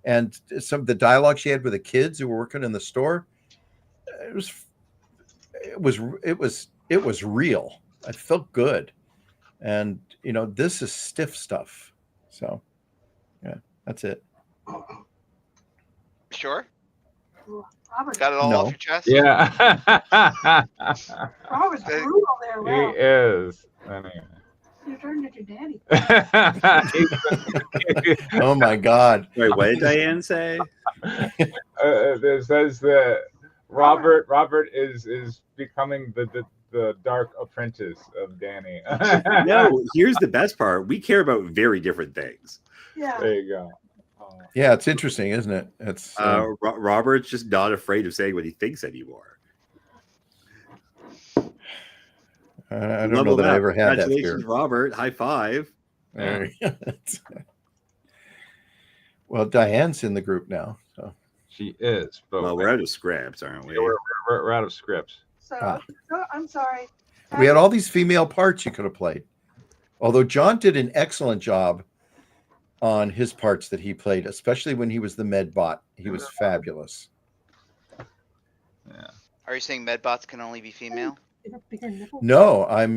and some of the dialogue she had with the kids who were working in the store. It was real. It felt good. And, this is stiff stuff. So, yeah. That's it. Sure. Robert, Got it all No. off your chest? Yeah. Robert's brutal there. He Wow. is. Anyway. You turned into daddy. Oh my God. Wait, what did Diane say? It says that Robert is becoming the dark apprentice of Danny. No, here's the best part. We care about very different things. Yeah. There you go. Yeah, it's interesting, isn't it? It's Robert's just not afraid of saying what he thinks anymore. I don't know that I ever had that fear. Congratulations, Robert. High five. There we go. Well, Diane's in the group now. So. She is, but Well, we're out of scripts, aren't we? we're out of scripts. So I'm sorry. We had all these female parts you could have played. Although John did an excellent job on his parts that he played, especially when he was the Medbot. He was fabulous. Yeah. Are you saying Medbots can only be female? No, I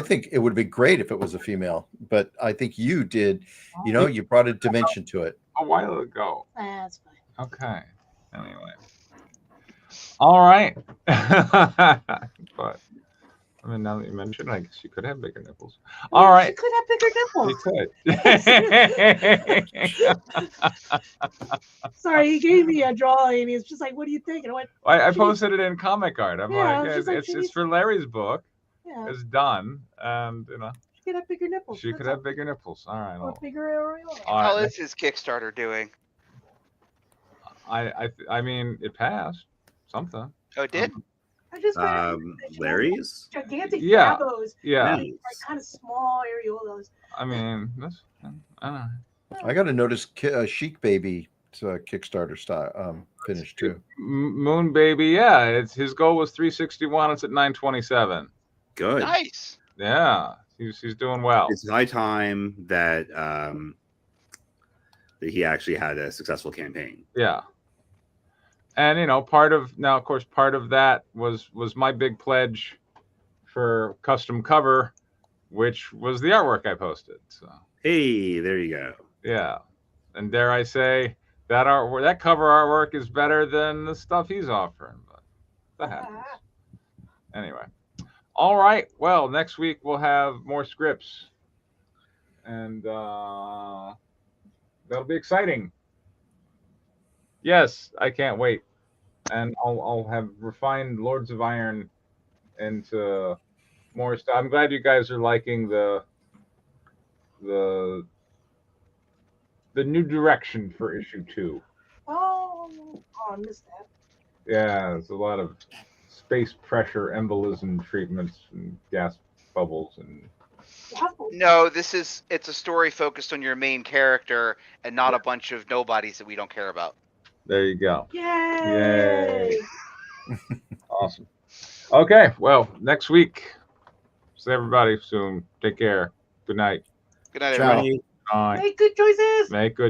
think it would be great if it was a female, but I think you did, you brought a dimension to it. A while ago. That's fine. Okay. Anyway. All right. But I mean, now that you mentioned it, I guess you could have bigger nipples. All right. She could have bigger nipples. You could. Sorry, he gave me a drawing. And he's just like, "What do you think?" And I went, I posted it in comic art. I'm Yeah, like, I was just like, it's for Larry's book. "Yeah, It's done, and she could have bigger nipples." she could have bigger nipples. All right. Or Well, bigger areola. all How right. is his Kickstarter doing? I mean, it passed something. Oh, it did? I just found Larry's? gigantic Yeah. yabos. Yeah. Like kind of small areolas. I mean, that's I don't know. I got to notice Chic Baby Kickstarter style finish too. Moon Baby, yeah. It's his goal was 361. It's at 927. Good. Nice. Yeah, he's doing well. It's high time that that he actually had a successful campaign. Yeah. And part of that was my big pledge for custom cover, which was the artwork I posted. So Hey, there you go. yeah, and dare I say that cover artwork is better than the stuff he's offering, but that happens. Anyway, all right. Well, next week we'll have more scripts, and that'll be exciting. Yes, I can't wait. And I'll have refined Lords of Iron into more stuff. I'm glad you guys are liking the new direction for issue 2. Oh, I missed that. Yeah, there's a lot of space pressure embolism treatments and gas bubbles and No, it's a story focused on your main character and not a bunch of nobodies that we don't care about. there you go. Yay! Awesome. Okay, well, next week. See everybody soon. Take care. Good night. Good night, Ciao. everybody. Bye. Make good choices. Make good